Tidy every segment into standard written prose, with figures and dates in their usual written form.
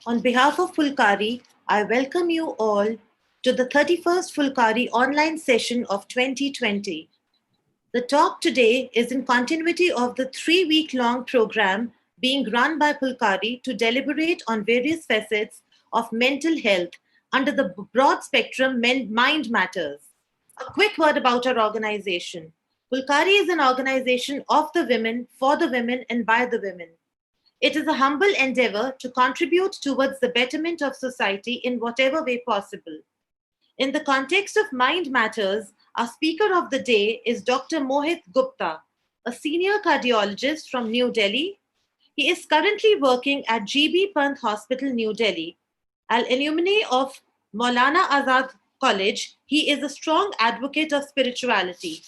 On behalf of Fulkari, I welcome you all to the 31st Fulkari online session of 2020. The talk today is in continuity of the 3-week long program being run by Fulkari to deliberate on various facets of mental health under the broad spectrum Mind Matters. A quick word about our organization. Fulkari is an organization of the women, for the women, and by the women. It is a humble endeavor to contribute towards the betterment of society in whatever way possible. In the context of Mind Matters, our speaker of the day is Dr. Mohit Gupta, a senior cardiologist from New Delhi. He is currently working at GB Pant Hospital, New Delhi. Al alumni of Maulana Azad College, he is a strong advocate of spirituality.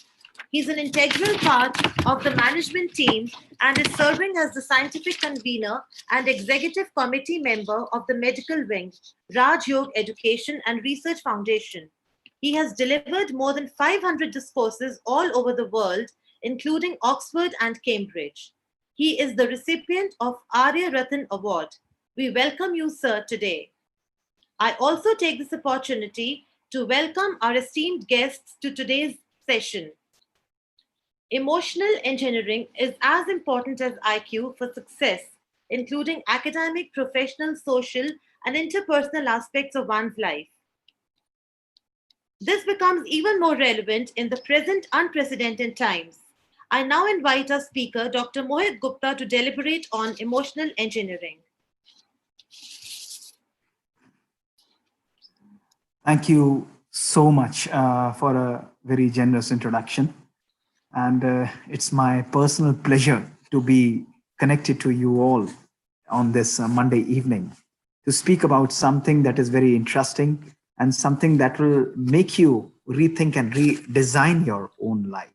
He's an integral part of the management team and is serving as the scientific convener and executive committee member of the medical wing, Raj Yog Education and Research Foundation. He has delivered more than 500 discourses all over the world, including Oxford and Cambridge. He is the recipient of Arya Ratan Award. We welcome you, sir, today. I also take this opportunity to welcome our esteemed guests to today's session. Emotional engineering is as important as IQ for success, including academic, professional, social, and interpersonal aspects of one's life. This becomes even more relevant in the present unprecedented times. I now invite our speaker, Dr. Mohit Gupta, to deliberate on emotional engineering. Thank you so much for a very generous introduction. And it's my personal pleasure to be connected to you all on this Monday evening to speak about something that is very interesting and something that will make you rethink and redesign your own life.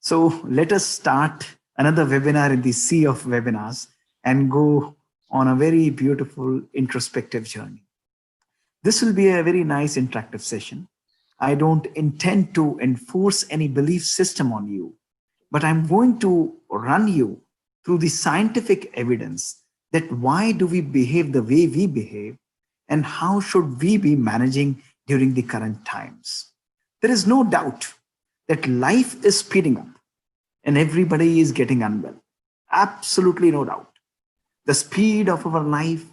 So let us start another webinar in the sea of webinars and go on a very beautiful introspective journey. This will be a very nice interactive session. I don't intend to enforce any belief system on you, but I'm going to run you through the scientific evidence that why do we behave the way we behave and how should we be managing during the current times. There is no doubt that life is speeding up and everybody is getting unwell. Absolutely no doubt. The speed of our life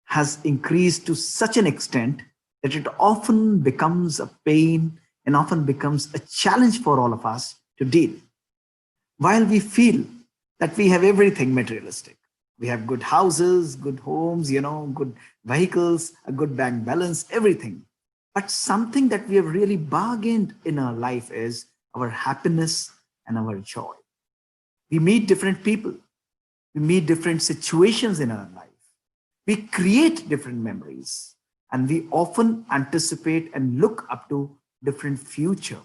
has increased to such an extent that it often becomes a pain and often becomes a challenge for all of us to deal. While we feel that we have everything materialistic, we have good houses, good homes, good vehicles, a good bank balance, everything. But something that we have really bargained in our life is our happiness and our joy. We meet different people. We meet different situations in our life. We create different memories. And we often anticipate and look up to different future.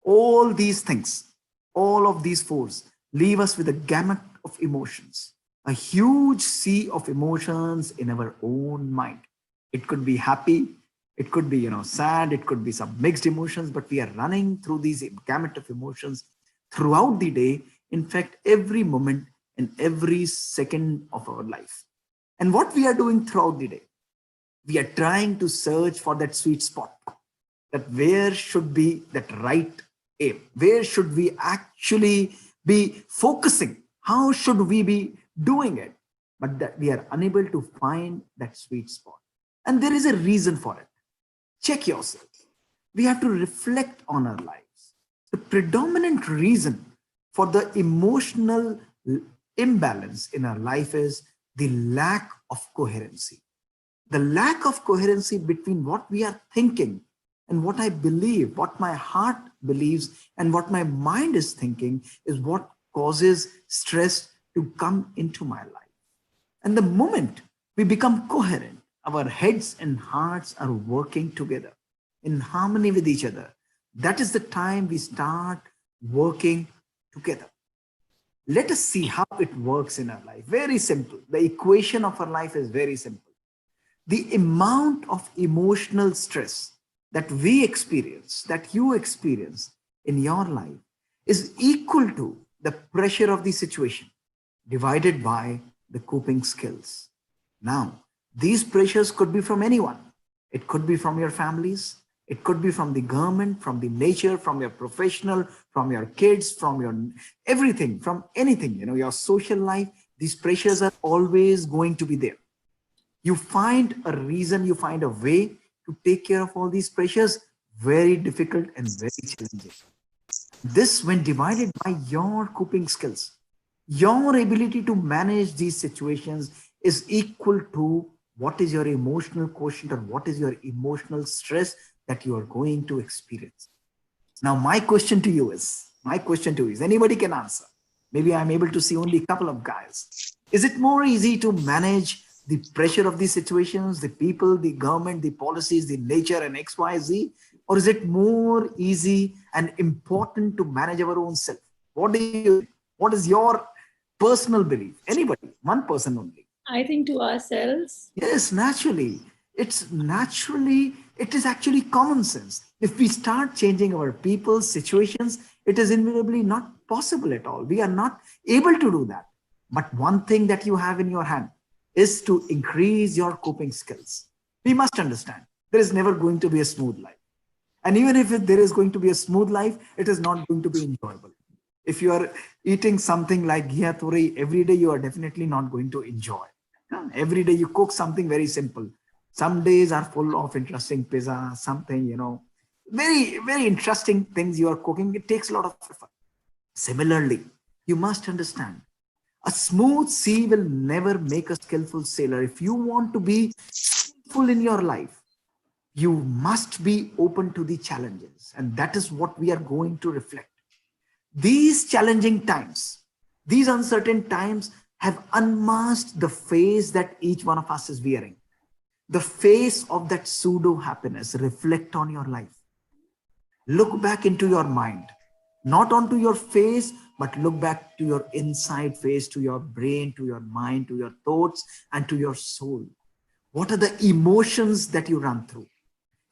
All these things, all of these fours leave us with a gamut of emotions, a huge sea of emotions in our own mind. It could be happy, it could be sad, it could be some mixed emotions, but we are running through these gamut of emotions throughout the day. In fact, every moment and every second of our life. And what we are doing throughout the day, we are trying to search for that sweet spot, that where should be that right aim, where should we actually be focusing, how should we be doing it, but that we are unable to find that sweet spot. And there is a reason for it. Check yourself. We have to reflect on our lives. The predominant reason for the emotional imbalance in our life is the lack of coherency. The lack of coherency between what we are thinking and what I believe, what my heart believes, and what my mind is thinking is what causes stress to come into my life. And the moment we become coherent, our heads and hearts are working together in harmony with each other. That is the time we start working together. Let us see how it works in our life. Very simple. The equation of our life is very simple. The amount of emotional stress that we experience, that you experience in your life is equal to the pressure of the situation divided by the coping skills. Now, these pressures could be from anyone. It could be from your families. It could be from the government, from the nature, from your professional, from your kids, from your everything, from anything, your social life. These pressures are always going to be there. You find a reason, you find a way to take care of all these pressures, very difficult and very challenging. This, when divided by your coping skills, your ability to manage these situations is equal to what is your emotional quotient or what is your emotional stress that you are going to experience. Now, my question to you is, anybody can answer. Maybe I'm able to see only a couple of guys. Is it more easy to manage the pressure of these situations, the people, the government, the policies, the nature, and XYZ? Or is it more easy and important to manage our own self? What do you think? What is your personal belief? Anybody, one person only. I think to ourselves. Yes, naturally. It is actually common sense. If we start changing our people's situations, it is invariably not possible at all. We are not able to do that. But one thing that you have in your hand is to increase your coping skills. We must understand there is never going to be a smooth life. And even if there is going to be a smooth life, it is not going to be enjoyable. If you are eating something like ghee tori every day, you are definitely not going to enjoy. Every day you cook something very simple. Some days are full of interesting pizza, something, very, very interesting things you are cooking. It takes a lot of effort. Similarly, you must understand a smooth sea will never make a skillful sailor. If you want to be skillful in your life, you must be open to the challenges. And that is what we are going to reflect. These challenging times, these uncertain times have unmasked the face that each one of us is wearing. The face of that pseudo happiness. Reflect on your life. Look back into your mind, not onto your face, but look back to your inside face, to your brain, to your mind, to your thoughts, and to your soul. What are the emotions that you run through?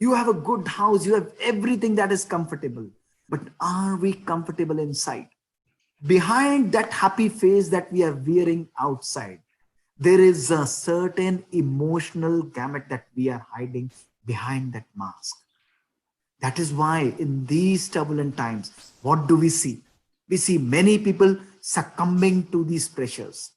You have a good house, you have everything that is comfortable, but are we comfortable inside? Behind that happy face that we are wearing outside, there is a certain emotional gamut that we are hiding behind that mask. That is why in these turbulent times, what do we see? We see many people succumbing to these pressures.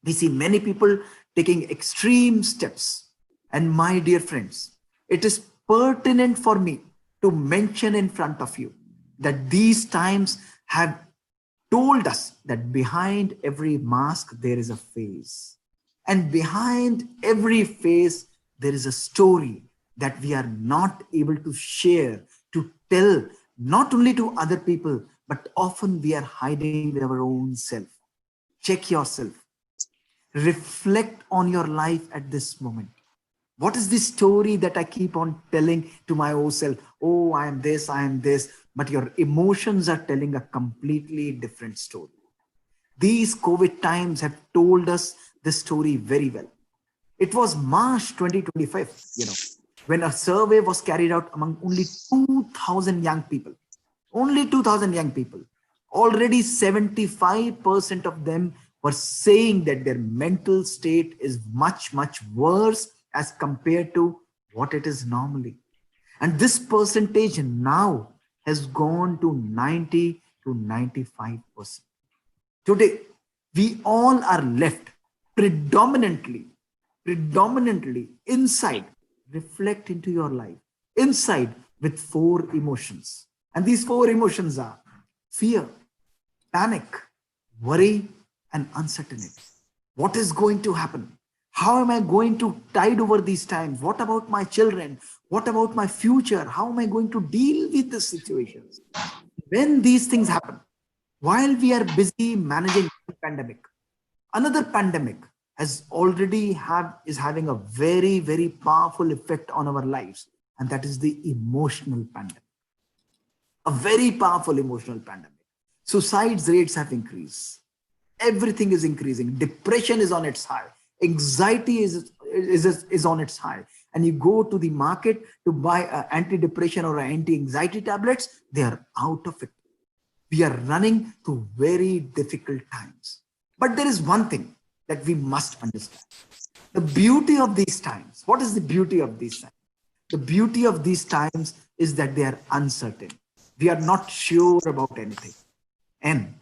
We see many people taking extreme steps. And my dear friends, it is pertinent for me to mention in front of you that these times have told us that behind every mask, there is a face. And behind every face, there is a story that we are not able to share, to tell, not only to other people, but often we are hiding with our own self. Check yourself. Reflect on your life at this moment. What is the story that I keep on telling to my own self? Oh, I am this, I am this. But your emotions are telling a completely different story. These COVID times have told us the story very well. It was March 2025, when a survey was carried out among only 2,000 young people. Only 2,000 young people. Already 75% of them were saying that their mental state is much, much worse as compared to what it is normally. And this percentage now has gone to 90 to 95%. Today, we all are left predominantly inside. Reflect into your life. Inside with four emotions. And these four emotions are fear, panic, worry, and uncertainty. What is going to happen? How am I going to tide over these times? What about my children? What about my future? How am I going to deal with the situations? When these things happen, while we are busy managing the pandemic, another pandemic is having a very, very powerful effect on our lives, and that is the emotional pandemic. A very powerful emotional pandemic. Suicides rates have increased. Everything is increasing. Depression is on its high. Anxiety is on its high. And you go to the market to buy antidepressant or anti-anxiety tablets, they are out of it. We are running through very difficult times. But there is one thing. that we must understand. The beauty of these times, what is the beauty of these times? The beauty of these times is that they are uncertain. We are not sure about anything. And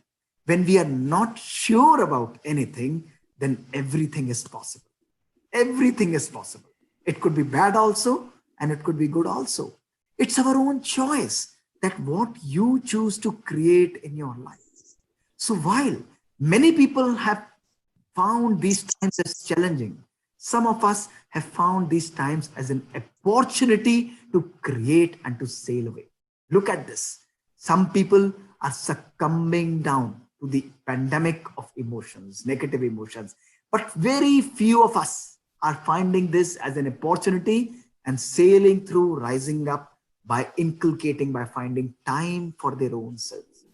when we are not sure about anything, then everything is possible. Everything is possible. It could be bad also, and it could be good also. It's our own choice that what you choose to create in your life. So while many people have found these times as challenging, some of us have found these times as an opportunity to create and to sail away. Look at this. Some people are succumbing down to the pandemic of emotions, negative emotions, but very few of us are finding this as an opportunity and sailing through, rising up by inculcating, by finding time for their own selves.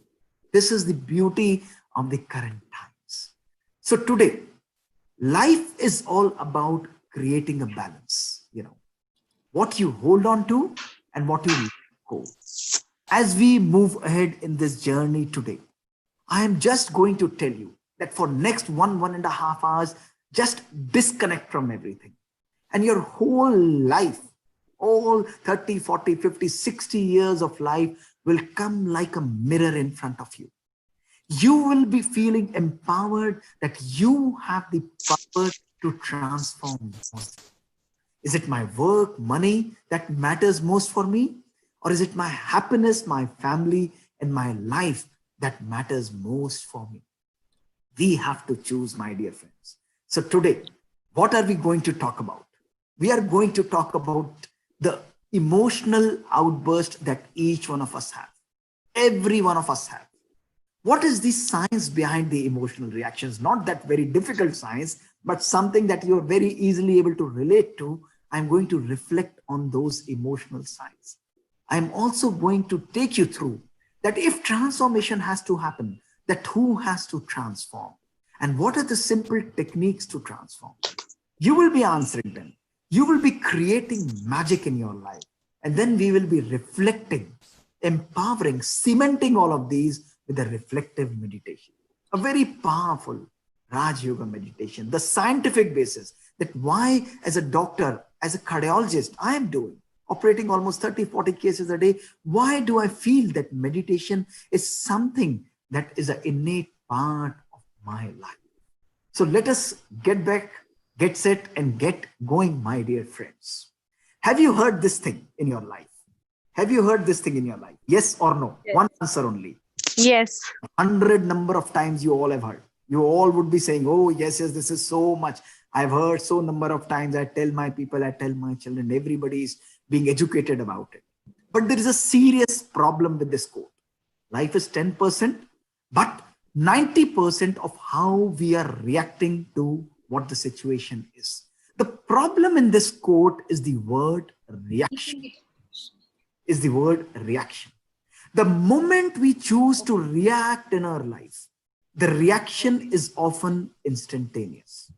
This is the beauty of the current times. So today, life is all about creating a balance, what you hold on to and what you let go. As we move ahead in this journey today, I am just going to tell you that for next 1.5 hours, just disconnect from everything. And your whole life, all 30, 40, 50, 60 years of life will come like a mirror in front of you. You will be feeling empowered that you have the power to transform yourself. Is it my work, money that matters most for me? Or is it my happiness, my family, and my life that matters most for me? We have to choose, my dear friends. So today, what are we going to talk about? We are going to talk about the emotional outburst that each one of us have. Every one of us have. What is the science behind the emotional reactions? Not that very difficult science, but something that you're very easily able to relate to. I'm going to reflect on those emotional signs. I'm also going to take you through that if transformation has to happen, that who has to transform? And what are the simple techniques to transform? You will be answering them. You will be creating magic in your life. And then we will be reflecting, empowering, cementing all of these with a reflective meditation. A very powerful Raj Yoga meditation, the scientific basis that why as a doctor, as a cardiologist, I am doing, operating almost 30, 40 cases a day. Why do I feel that meditation is something that is an innate part of my life? So let us get back, get set and get going, my dear friends. Have you heard this thing in your life? Have you heard this thing in your life? Yes or no? Yes. One answer only. Yes. 100 number of times you all have heard. You all would be saying, oh, yes, this is so much. I've heard so number of times. I tell my people, I tell my children, everybody is being educated about it. But there is a serious problem with this quote. Life is 10%, but 90% of how we are reacting to what the situation is. The problem in this quote is the word reaction. Is the word reaction. The moment we choose to react in our life, the reaction is often instantaneous.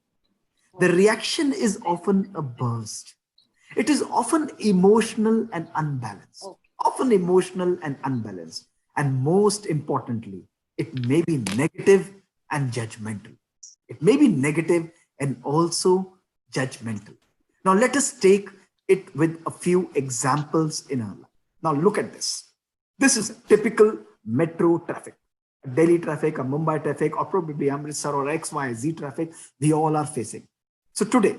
The reaction is often a burst. It is often emotional and unbalanced. Often emotional and unbalanced. And most importantly, it may be negative and judgmental. It may be negative and also judgmental. Now let us take it with a few examples in our life. Now look at this. This is typical metro traffic. Delhi traffic, or Mumbai traffic, or probably Amritsar or XYZ traffic, we all are facing. So today,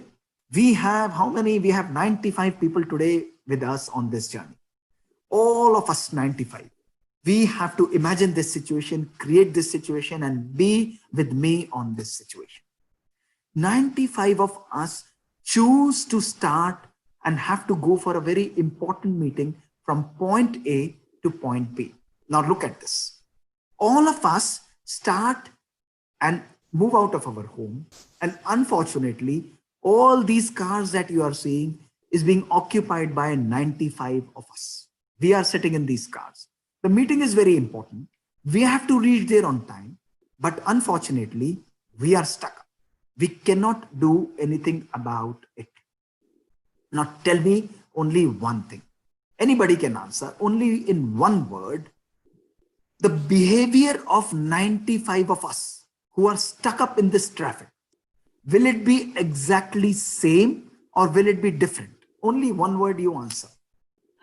we have how many? We have 95 people today with us on this journey. All of us 95. We have to imagine this situation, create this situation, and be with me on this situation. 95 of us choose to start and have to go for a very important meeting from point A to point B. Now look at this. All of us start and move out of our home. And unfortunately, all these cars that you are seeing is being occupied by 95 of us. We are sitting in these cars. The meeting is very important. We have to reach there on time. But unfortunately, we are stuck. We cannot do anything about it. Now tell me only one thing. Anybody can answer only in one word. The behavior of 95 of us who are stuck up in this traffic. Will it be exactly same or will it be different? Only one word you answer.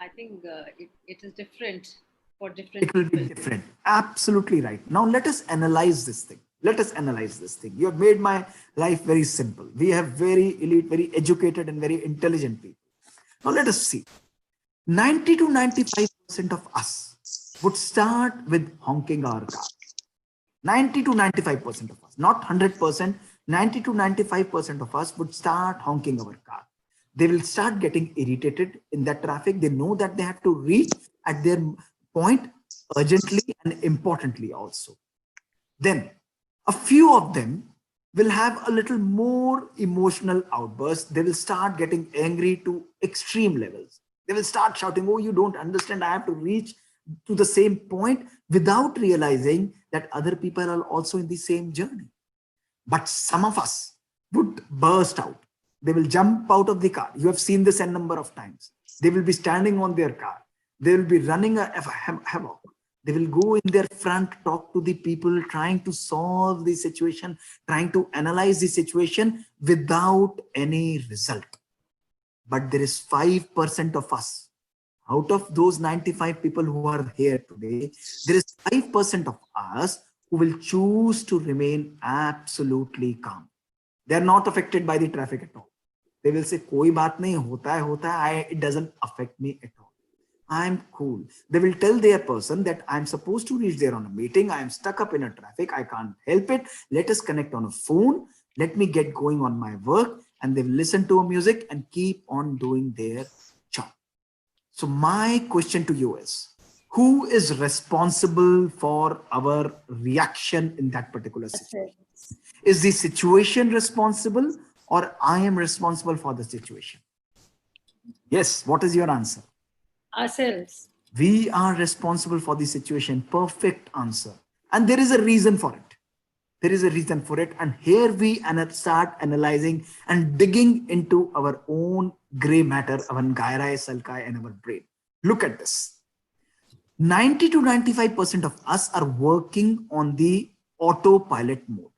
I think it is different for different It will be people. different. Absolutely right. Now let us analyze this thing. Let us analyze this thing. You have made my life very simple. We have very elite, very educated, and very intelligent people. Now let us see. 90 to 95% of us would start with honking our car. 90 to 95% of us, not 100%, 90 to 95% of us would start honking our car. They will start getting irritated in that traffic. They know that they have to reach at their point urgently and importantly also. Then a few of them will have a little more emotional outburst. They will start getting angry to extreme levels. They will start shouting, "Oh, you don't understand. I have to reach to the same point," without realizing that other people are also in the same journey. But some of us would burst out. They will jump out of the car. You have seen this a number of times. They will be standing on their car. They will be running a havoc. They will go in their front, talk to the people, trying to solve the situation, trying to analyze the situation without any result. But there is 5% of us. Out of those 95 people who are here today, there is 5% of us who will choose to remain absolutely calm. They are not affected by the traffic at all. They will say, "Koi baat nahi, hota hai, it doesn't affect me at all. I'm cool." They will tell their person that I'm supposed to reach there on a meeting. I'm stuck up in a traffic. I can't help it. Let us connect on a phone. Let me get going on my work. And they will listen to a music and keep on doing their job. So my question to you is, who is responsible for our reaction in that particular situation? Ourselves. Is the situation responsible or I am responsible for the situation? Yes, what is your answer? Ourselves. We are responsible for the situation. Perfect answer. And there is a reason for it. There is a reason for it. And here we start analyzing and digging into our own gray matter, our Gairai, Salkai, and our brain. Look at this. 90 to 95% of us are working on the autopilot mode.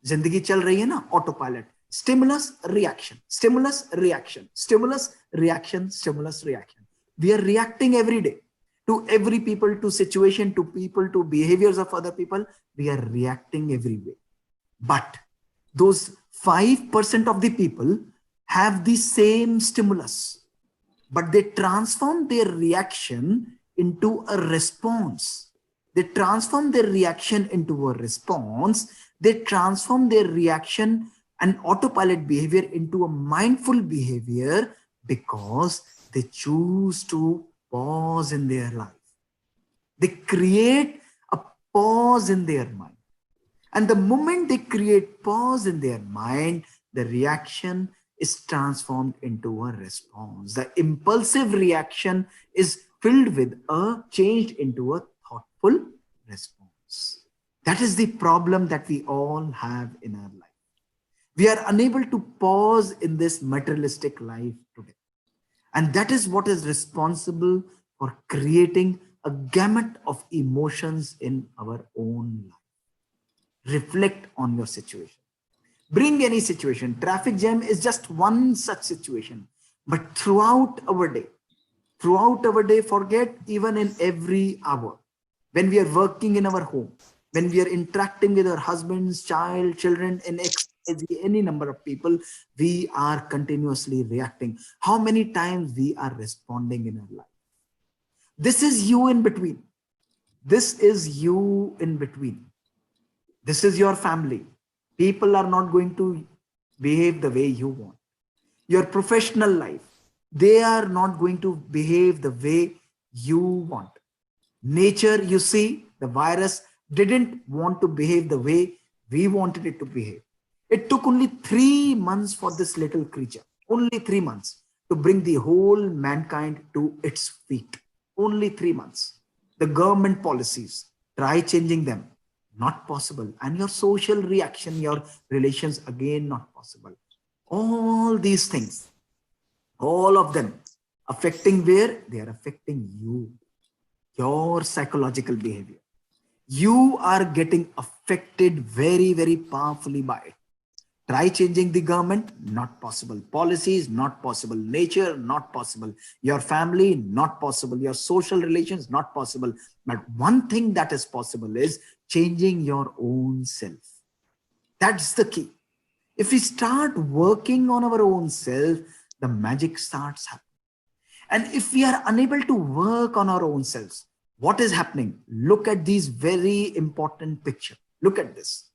जिंदगी चल रही है ना, autopilot. Stimulus, reaction, stimulus, reaction, stimulus, reaction, stimulus, reaction. We are reacting every day to every people, to situation, to people, to behaviors of other people. We are reacting every way. But those 5% of the people have the same stimulus, but they transform their reaction into a response. They transform their reaction into a response. They transform their reaction and autopilot behavior into a mindful behavior because they choose to pause in their life. They create a pause in their mind. And the moment they create pause in their mind, the reaction is transformed into a response. The impulsive reaction is filled with a changed into a thoughtful response. That is the problem that we all have in our life. We are unable to pause in this materialistic life today. And that is what is responsible for creating a gamut of emotions in our own life. Reflect on your situation. Bring any situation. Traffic jam is just one such situation. But throughout our day, forget even in every hour, when we are working in our home, when we are interacting with our husbands, child, children, in any number of people, we are continuously reacting. How many times we are responding in our life? This is you in between. This is you in between. This is your family. People are not going to behave the way you want. Your professional life, they are not going to behave the way you want. Nature, you see, the virus didn't want to behave the way we wanted it to behave. It took only 3 months for this little creature, only 3 months, to bring the whole mankind to its feet. Only 3 months. The government policies, try changing them. Not possible. And your social reaction, your relations, again, not possible. All these things, all of them affecting where? They are affecting you, your psychological behavior. You are getting affected very, very powerfully by it. Try changing the government, not possible. Policies, not possible. Nature, not possible. Your family, not possible. Your social relations, not possible. But one thing that is possible is changing your own self. That's the key. If we start working on our own self, the magic starts happening. And if we are unable to work on our own selves, what is happening? Look at these very important picture. Look at this.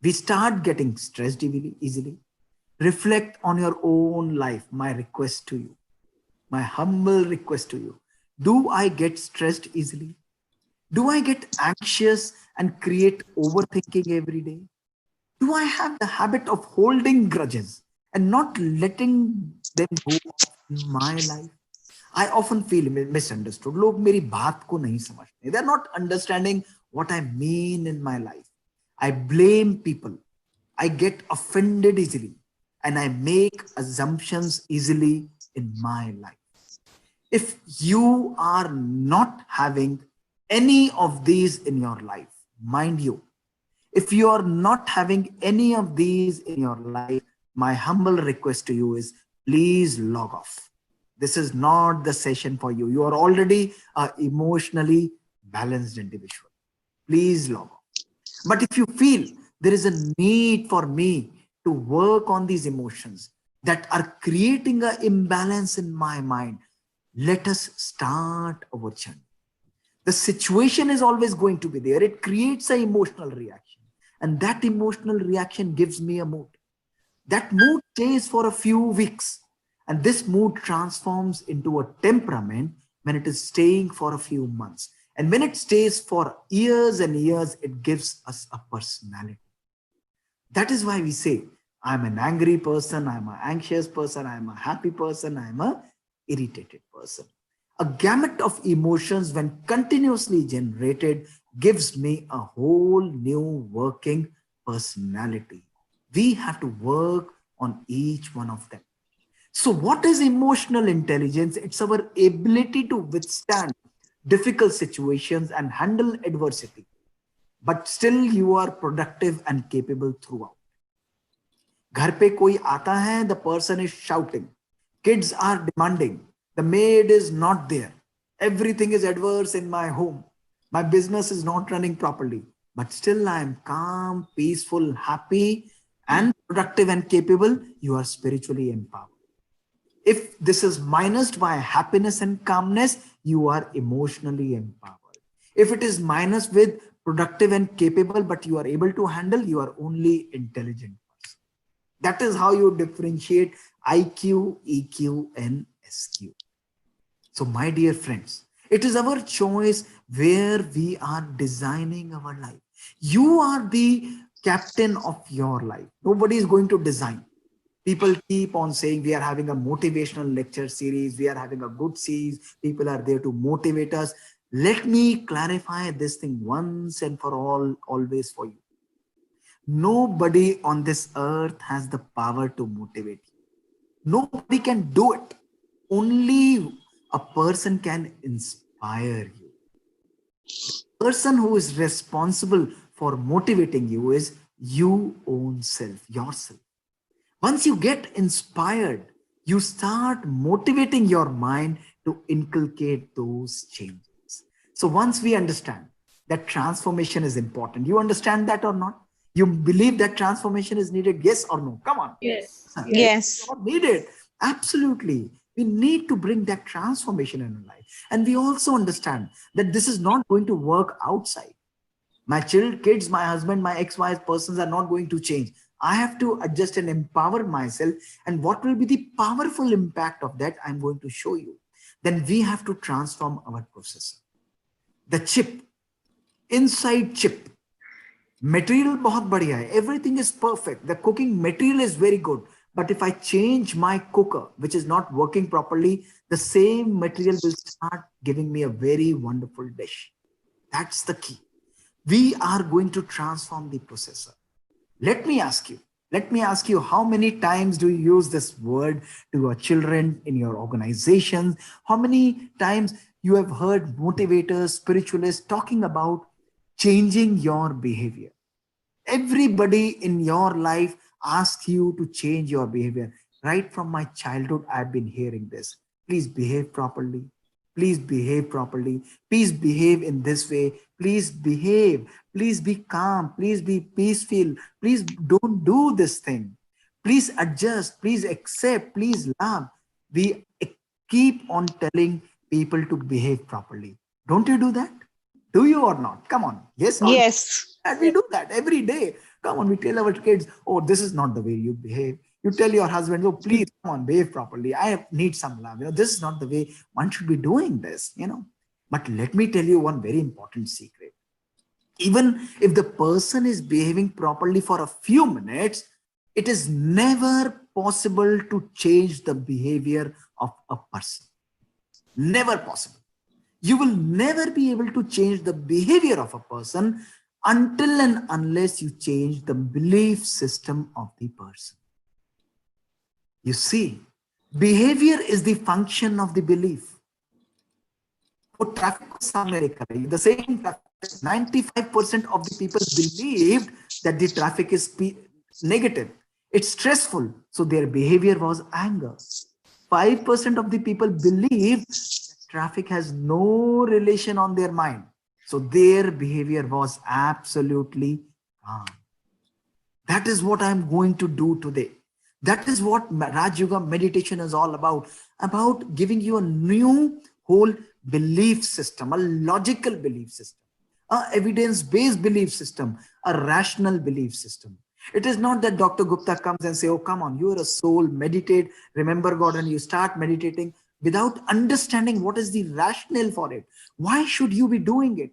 We start getting stressed easily. Reflect on your own life. My request to you, my humble request to you. Do I get stressed easily? Do I get anxious and create overthinking every day? Do I have the habit of holding grudges and not letting them go in my life? I often feel misunderstood. लोग मेरी बात को नहीं समझते. They're not understanding what I mean in my life. I blame people. I get offended easily. And I make assumptions easily in my life. If you are not having any of these in your life, mind you, if you are not having any of these in your life, my humble request to you is please log off. This is not the session for you. You are already an emotionally balanced individual. Please log off. But if you feel there is a need for me to work on these emotions that are creating an imbalance in my mind, let us start our journey. The situation is always going to be there. It creates an emotional reaction. And that emotional reaction gives me a mood. That mood stays for a few weeks. And this mood transforms into a temperament when it is staying for a few months. And when it stays for years and years, it gives us a personality. That is why we say, I'm an angry person, I'm an anxious person, I'm a happy person, I'm a irritated person. A gamut of emotions, when continuously generated, gives me a whole new working personality. We have to work on each one of them. So what is emotional intelligence? It's our ability to withstand difficult situations and handle adversity, but still you are productive and capable throughout. घर पे कोई आता है, the person is shouting. Kids are demanding. The maid is not there. Everything is adverse in my home. My business is not running properly. But still I am calm, peaceful, happy, and productive and capable. You are spiritually empowered. If this is minused by happiness and calmness, you are emotionally empowered. If it is minus with productive and capable, but you are able to handle, you are only intelligent. That is how you differentiate IQ, EQ, and SQ. So, my dear friends, it is our choice where we are designing our life. You are the captain of your life. Nobody is going to design. People keep on saying we are having a motivational lecture series. We are having a good series. People are there to motivate us. Let me clarify this thing once and for all, always for you. Nobody on this earth has the power to motivate you. Nobody can do it. Only a person can inspire you. The person who is responsible for motivating you is you own self, yourself. Once you get inspired, you start motivating your mind to inculcate those changes. So once we understand that transformation is important, you understand that or not? You believe that transformation is needed? Yes or no? Come on. Yes. Yes. Needed. Absolutely. We need to bring that transformation in our life. And we also understand that this is not going to work outside. My kids, my husband, my ex-wife persons are not going to change. I have to adjust and empower myself. And what will be the powerful impact of that? I'm going to show you. Then we have to transform our processor. The chip, inside chip. Material बहुत बढ़िया है. Everything is perfect. The cooking material is very good. But if I change my cooker, which is not working properly, the same material will start giving me a very wonderful dish. That's the key. We are going to transform the processor. Let me ask you, how many times do you use this word to your children in your organizations? How many times you have heard motivators, spiritualists talking about changing your behavior? Everybody in your life ask you to change your behavior. Right from my childhood, I've been hearing this. Please behave properly. Please behave properly. Please behave in this way. Please behave. Please be calm. Please be peaceful. Please don't do this thing. Please adjust. Please accept. Please love. We keep on telling people to behave properly. Don't you do that? Do you or not? Come on. Yes or no? Yes. And we do that every day. Come on, we tell our kids, oh, this is not the way you behave. You tell your husband, oh, please come on, behave properly. Need some love. This is not the way one should be doing this. But let me tell you one very important secret. Even if the person is behaving properly for a few minutes, it is never possible to change the behavior of a person. Never possible. You will never be able to change the behavior of a person until and unless you change the belief system of the person. You see, behavior is the function of the belief. For traffic, the same traffic, 95% of the people believed that the traffic is negative. It's stressful. So their behavior was anger. 5% of the people believed traffic has no relation on their mind. So their behavior was absolutely calm. That is what I'm going to do today. That is what Raj Yoga meditation is all about giving you a new whole belief system, a logical belief system, a evidence-based belief system, a rational belief system. It is not that Dr. Gupta comes and say, oh, come on, you are a soul, meditate, remember God, and you start meditating without understanding what is the rationale for it. Why should you be doing it?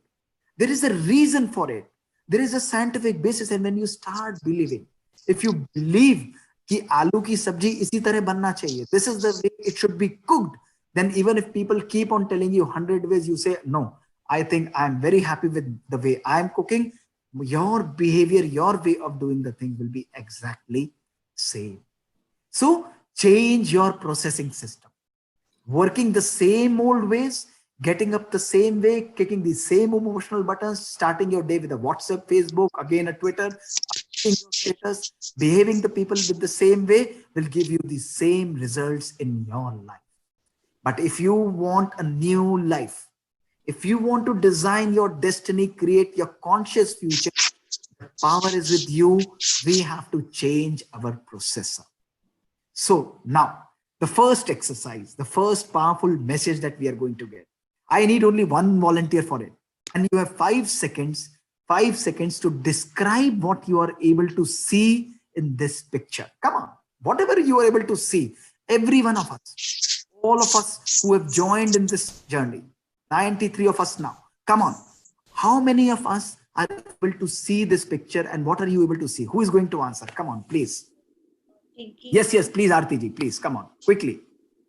There is a reason for it. There is a scientific basis. And when you start believing, if you believe कि आलू की सब्जी इसी तरह बनना चाहिए, this is the way it should be cooked, then even if people keep on telling you 100 ways, you say, no, I think I'm very happy with the way I'm cooking. Your behavior, your way of doing the thing will be exactly same. So change your processing system. Working the same old ways, getting up the same way, kicking the same emotional buttons, starting your day with a WhatsApp, Facebook, again a Twitter, your status, behaving the people with the same way will give you the same results in your life. But if you want a new life, if you want to design your destiny, create your conscious future, the power is with you. We have to change our processor. So now, the first exercise, the first powerful message that we are going to get. I need only one volunteer for it. And you have 5 seconds to describe what you are able to see in this picture. Come on, whatever you are able to see, every one of us, all of us who have joined in this journey, 93 of us now. Come on, how many of us are able to see this picture and what are you able to see? Who is going to answer? Come on, please. Yes, please, Aarti ji, please, come on, quickly.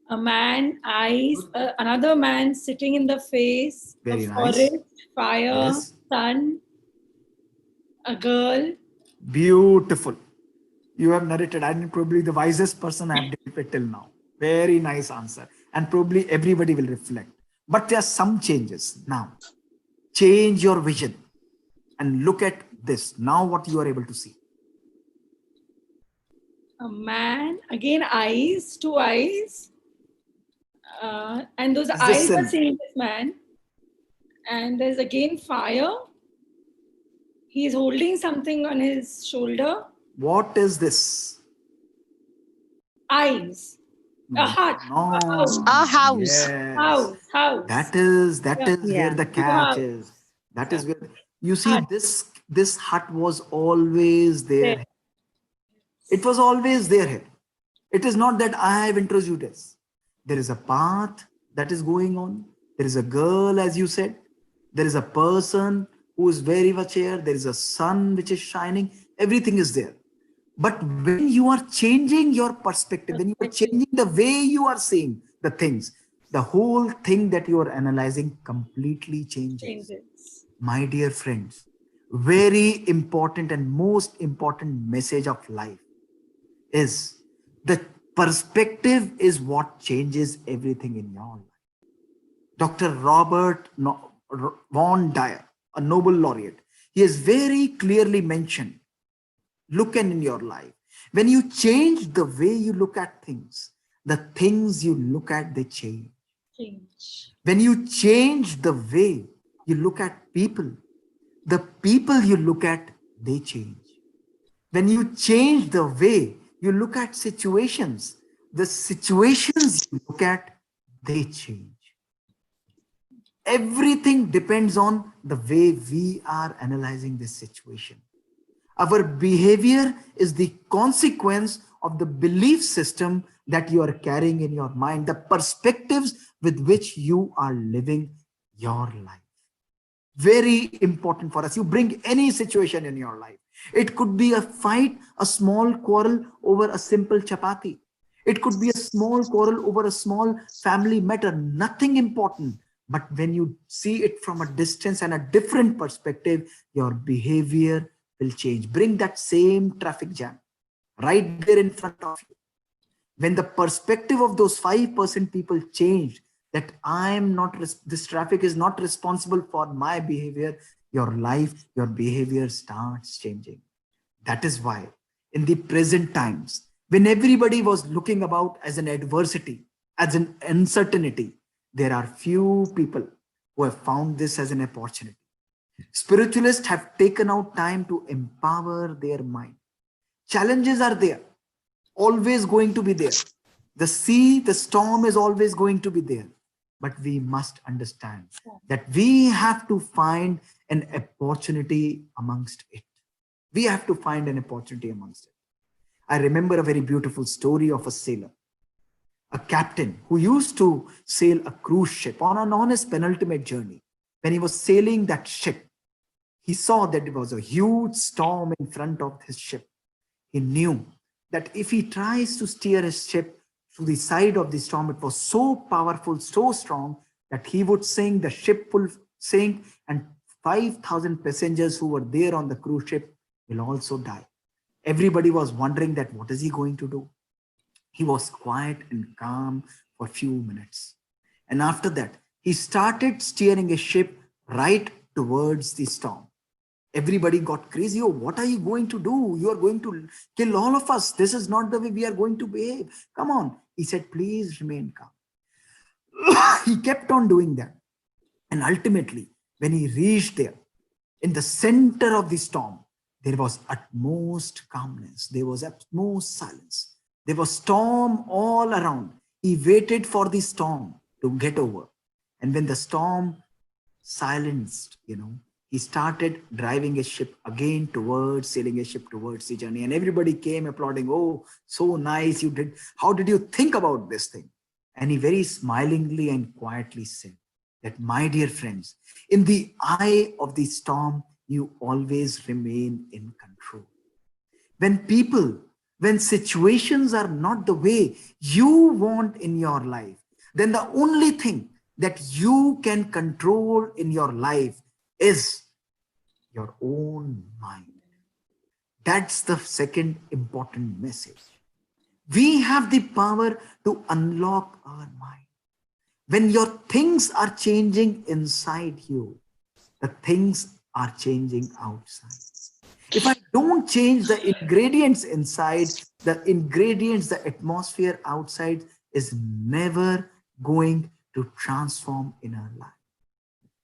A man, eyes, another man sitting in the face, Very a nice. forest, fire, Yes. sun, a girl. Beautiful. You have narrated. I'm probably the wisest person I have dealt with till now. Very nice answer. And probably everybody will reflect. But there are some changes. Now, change your vision and look at this. Now what you are able to see. A man, again eyes, 2 eyes. And those Is this eyes are simple? seeing this man. And there's again fire. He's holding something on his shoulder. What is this? Eyes. A hut. No. A house. A house. Yes. House. That is Yeah. where the catch is. That is where you see Hut. this hut was always there. It was always there here. It is not that I have introduced this. There is a path that is going on. There is a girl, as you said. There is a person who is very much here. There is a sun which is shining. Everything is there. But when you are changing your perspective, when you are changing the way you are seeing the things, the whole thing that you are analyzing completely changes. My dear friends, very important and most important message of life is the perspective is what changes everything in your life. Dr. Robert Von Dyer, a Nobel laureate, he has very clearly mentioned, look in your life. When you change the way you look at things, the things you look at, they change. When you change the way you look at people, the people you look at, they change. When you change the way you look at situations, the situations you look at, they change. Everything depends on the way we are analyzing this situation. Our behavior is the consequence of the belief system that you are carrying in your mind, the perspectives with which you are living your life. Very important for us. You bring any situation in your life. It could be a fight, a small quarrel over a simple chapati. It could be a small quarrel over a small family matter, nothing important. But when you see it from a distance and a different perspective, your behavior will change. Bring that same traffic jam right there in front of you. When the perspective of those 5% people changed, that this traffic is not responsible for my behavior, your life, your behavior starts changing. That is why in the present times, when everybody was looking about as an adversity, as an uncertainty, there are few people who have found this as an opportunity. Spiritualists have taken out time to empower their mind. Challenges are there, always going to be there. The sea, the storm is always going to be there. But we must understand that we have to find an opportunity amongst it. We have to find an opportunity amongst it. I remember a very beautiful story of a sailor, a captain who used to sail a cruise ship on his penultimate journey. When he was sailing that ship, he saw that there was a huge storm in front of his ship. He knew that if he tries to steer his ship to the side of the storm, it was so powerful, so strong that he would sink, the ship will sink, and 5,000 passengers who were there on the cruise ship will also die. Everybody was wondering that what is he going to do? He was quiet and calm for a few minutes. And after that, he started steering his ship right towards the storm. Everybody got crazy. Oh, what are you going to do? You are going to kill all of us. This is not the way we are going to behave. Come on. He said, please remain calm. He kept on doing that. And ultimately, when he reached there, in the center of the storm, there was utmost calmness. There was utmost silence. There was storm all around. He waited for the storm to get over. And when the storm silenced, he started driving his ship again towards, sailing his ship towards the journey. And everybody came applauding. Oh, so nice you did. How did you think about this thing? And he very smilingly and quietly said that, my dear friends, in the eye of the storm, you always remain in control. When situations are not the way you want in your life, then the only thing that you can control in your life is your own mind. That's the second important message. We have the power to unlock our mind. When your things are changing inside you, the things are changing outside. If I don't change the ingredients inside, the atmosphere outside is never going to transform in our life.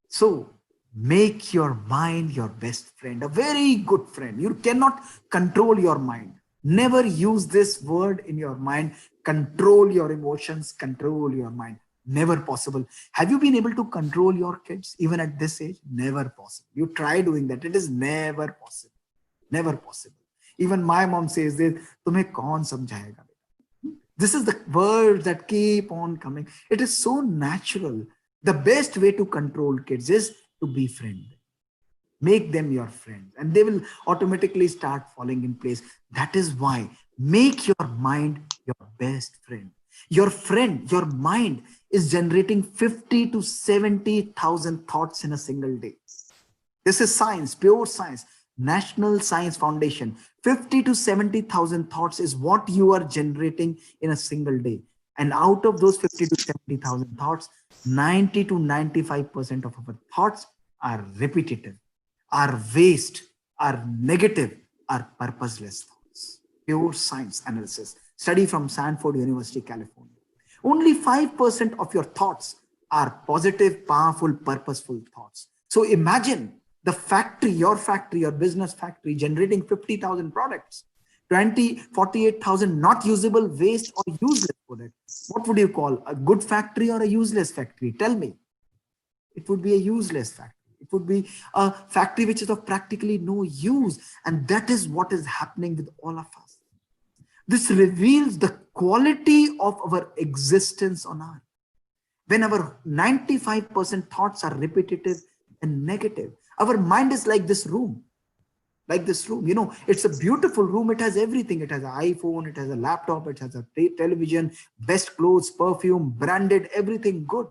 So make your mind your best friend, a very good friend. You cannot control your mind. Never use this word in your mind. Control your emotions, control your mind. Never possible. Have you been able to control your kids even at this age? Never possible. You try doing that. It is never possible. Never possible. Even my mom says this, tumhe kaun samjhayega? This is the words that keep on coming. It is so natural. The best way to control kids is to befriend them. Make them your friends and they will automatically start falling in place. That is why make your mind your best friend. Your friend, your mind is generating 50 to 70,000 thoughts in a single day. This is science, pure science. National Science Foundation, 50 to 70,000 thoughts is what you are generating in a single day. And out of those 50 to 70,000 thoughts, 90 to 95% of our thoughts are repetitive, are waste, are negative, are purposeless thoughts. pure science analysis. Study from Stanford University, California. Only 5% of your thoughts are positive, powerful, purposeful thoughts. So imagine the factory, your business factory generating 50,000 products, 48,000 not usable, waste or useless products. What would you call a good factory or a useless factory? Tell me. It would be a useless factory. It would be a factory which is of practically no use. And that is what is happening with all of us. This reveals the quality of our existence on earth. When our 95% thoughts are repetitive and negative, our mind is like this room. Like this room, it's a beautiful room. It has everything. It has an iPhone, it has a laptop, it has a television, best clothes, perfume, branded, everything good.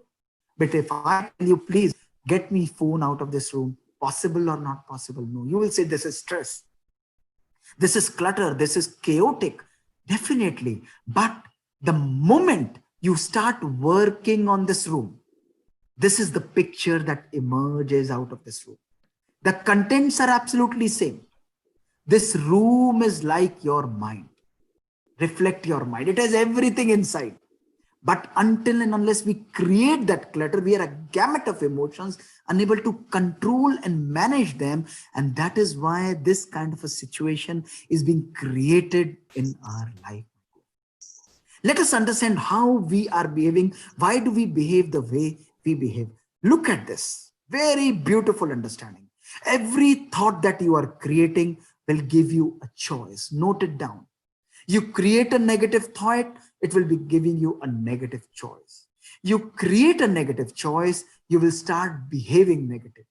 But if I tell you, please get me phone out of this room, possible or not possible? No, you will say this is stress. This is clutter. This is chaotic. Definitely. But the moment you start working on this room, this is the picture that emerges out of this room. The contents are absolutely same. This room is like your mind. Reflect your mind. It has everything inside. But until and unless we create that clutter, we are a gamut of emotions, unable to control and manage them. And that is why this kind of a situation is being created in our life. Let us understand how we are behaving. Why do we behave the way we behave? Look at this. Very beautiful understanding. Every thought that you are creating will give you a choice. Note it down. You create a negative thought, it will be giving you a negative choice. You create a negative choice, you will start behaving negatively.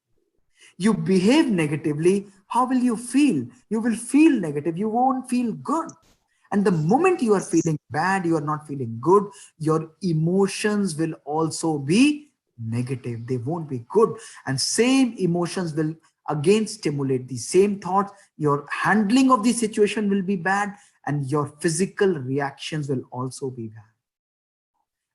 You behave negatively, how will you feel? You will feel negative, you won't feel good. And the moment you are feeling bad, you are not feeling good, your emotions will also be negative. They won't be good. And same emotions will again stimulate the same thoughts. Your handling of the situation will be bad and your physical reactions will also be bad.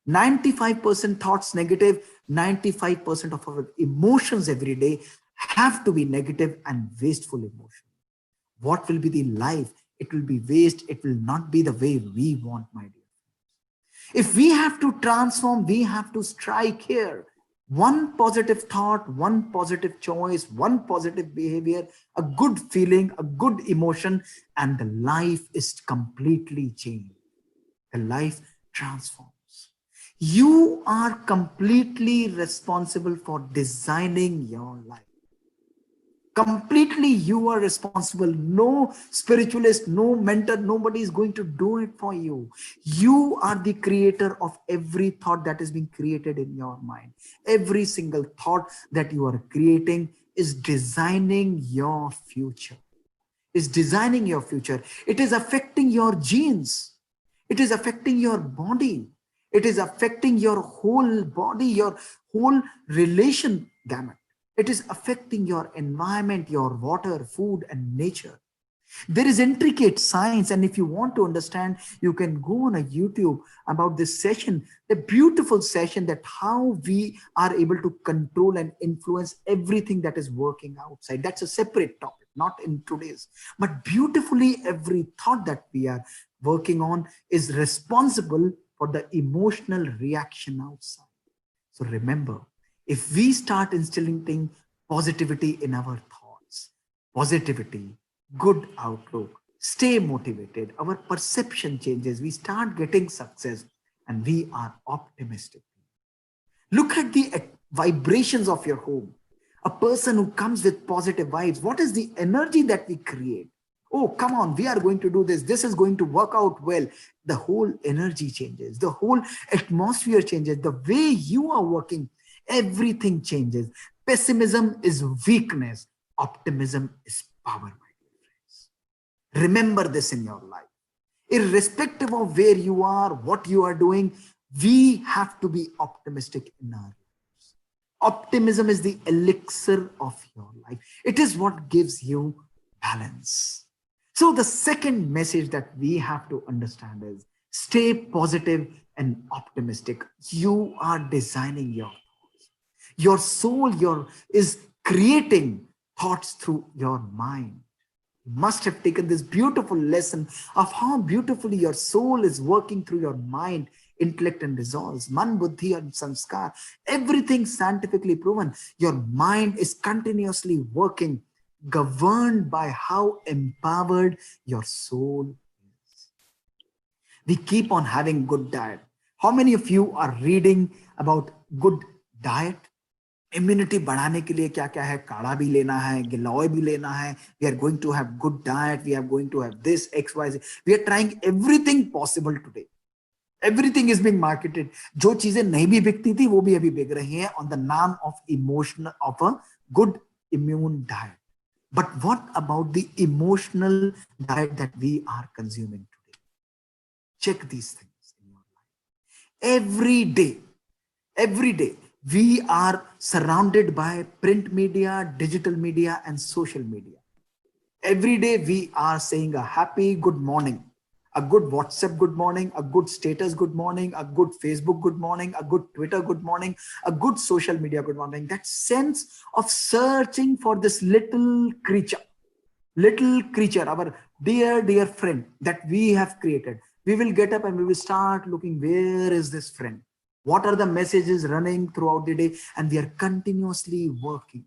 95% thoughts negative, 95% of our emotions every day have to be negative and wasteful emotion. What will be the life? It will be waste. It will not be the way we want, my dear. If we have to transform, we have to strike here. One positive thought, one positive choice, one positive behavior, a good feeling, a good emotion, and the life is completely changed. The life transforms. You are completely responsible for designing your life. Completely you are responsible. No spiritualist, no mentor, nobody is going to do it for you. You are the creator of every thought that is being created in your mind. Every single thought that you are creating is designing your future. Is designing your future. It is affecting your genes. It is affecting your body. It is affecting your whole body, your whole relation gamut. It is affecting your environment, your water, food, and nature. There is intricate science, and if you want to understand, you can go on a YouTube about this session, the beautiful session that how we are able to control and influence everything that is working outside. That's a separate topic, not in today's. But beautifully, every thought that we are working on is responsible for the emotional reaction outside. So remember, if we start instilling positivity in our thoughts, positivity, good outlook, stay motivated, our perception changes, we start getting success, and we are optimistic. Look at the vibrations of your home. A person who comes with positive vibes, what is the energy that we create? Oh, come on, we are going to do this. This is going to work out well. The whole energy changes. The whole atmosphere changes. The way you are working, everything changes. Pessimism is weakness. Optimism is power, my dear friends. Remember this in your life. Irrespective of where you are, what you are doing, we have to be optimistic in our lives. Optimism is the elixir of your life. It is what gives you balance. So the second message that we have to understand is stay positive and optimistic. You are designing your thoughts. Your soul is creating thoughts through your mind. must have taken this beautiful lesson of how beautifully your soul is working through your mind, intellect, and resolves. Man, buddhi, and sanskar, everything scientifically proven. Your mind is continuously working, governed by how empowered your soul is. We keep on having good diet. How many of you are reading about good diet? Immunity बढ़ाने के लिए क्या क्या है, काढ़ा भी लेना है, गिलोय भी लेना है, we are going to have good diet, we are going to have this X Y, we are trying everything possible today, everything is being marketed. जो चीजें नहीं भी बिकती थी वो भी अभी बिक रही हैं ऑन द नाम of emotional, of a good immune diet. But what about the emotional diet that we are consuming today? Check these things in your life. Every day we are surrounded by print media, digital media, and social media. Every day we are saying a happy good morning, a good WhatsApp good morning, a good status good morning, a good Facebook good morning, a good Twitter good morning, a good social media good morning. That sense of searching for this little creature, our dear friend that we have created. We will get up and we will start looking, where is this friend? What are the messages running throughout the day? And we are continuously working.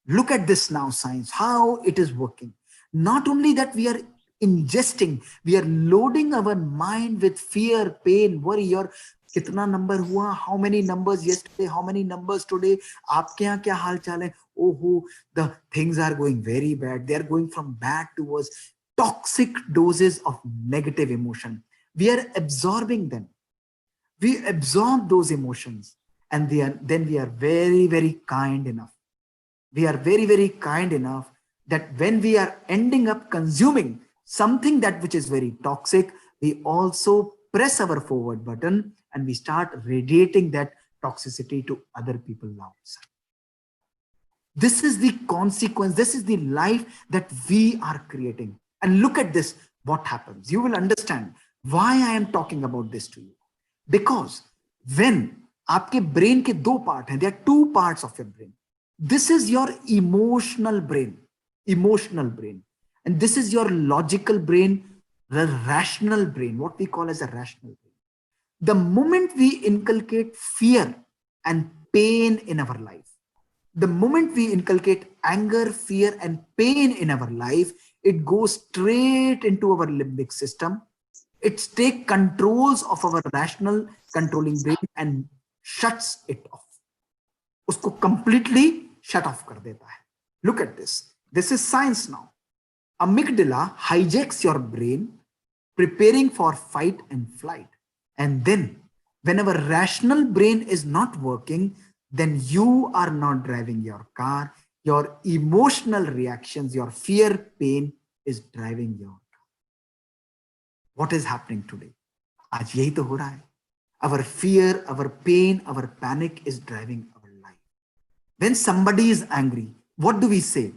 Look at this now, science, how it is working. Not only that we are ingesting, we are loading our mind with fear, pain, worry. Your कितना number हुआ, how many numbers yesterday, how many numbers today, आपके यहाँ क्या हाल चाल है? Oh, the things are going very bad. They are going from bad towards toxic doses of negative emotion. We are absorbing them. We absorb those emotions, and then we are very kind enough. We are very kind enough that when we are ending up consuming something that which is very toxic, we also press our forward button and we start radiating that toxicity to other people outside. This is the consequence. This is the life that we are creating. And look at this, what happens. You will understand why I am talking about this to you. Because when आपके brain के दो part हैं, there are two parts of your brain. This is your emotional brain, and this is your logical brain, the rational brain, what we call as a rational brain. The moment we inculcate fear and pain in our life, the moment we inculcate anger, fear, and pain in our life, it goes straight into our limbic system. It takes controls of our rational controlling brain and shuts it off. उसको completely shut off कर देता है. Look at this. This is science now. Amygdala hijacks your brain, preparing for fight and flight. And then, when our rational brain is not working, then you are not driving your car. Your emotional reactions, your fear, pain is driving your car. What is happening today? आज यही तो हो रहा है. Our fear, our pain, our panic is driving our life. When somebody is angry, what do we say?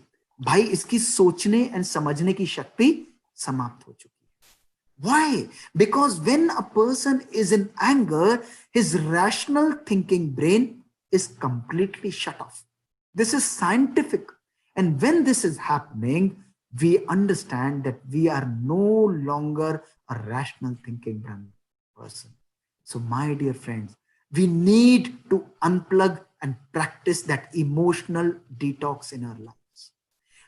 भाई इसकी सोचने and समझने की शक्ति समाप्त हो चुकी है. Why? Because when a person is in anger, his rational thinking brain is completely shut off. This is scientific. And when this is happening, we understand that we are no longer a rational thinking person. So my dear friends, we need to unplug and practice that emotional detox in our lives.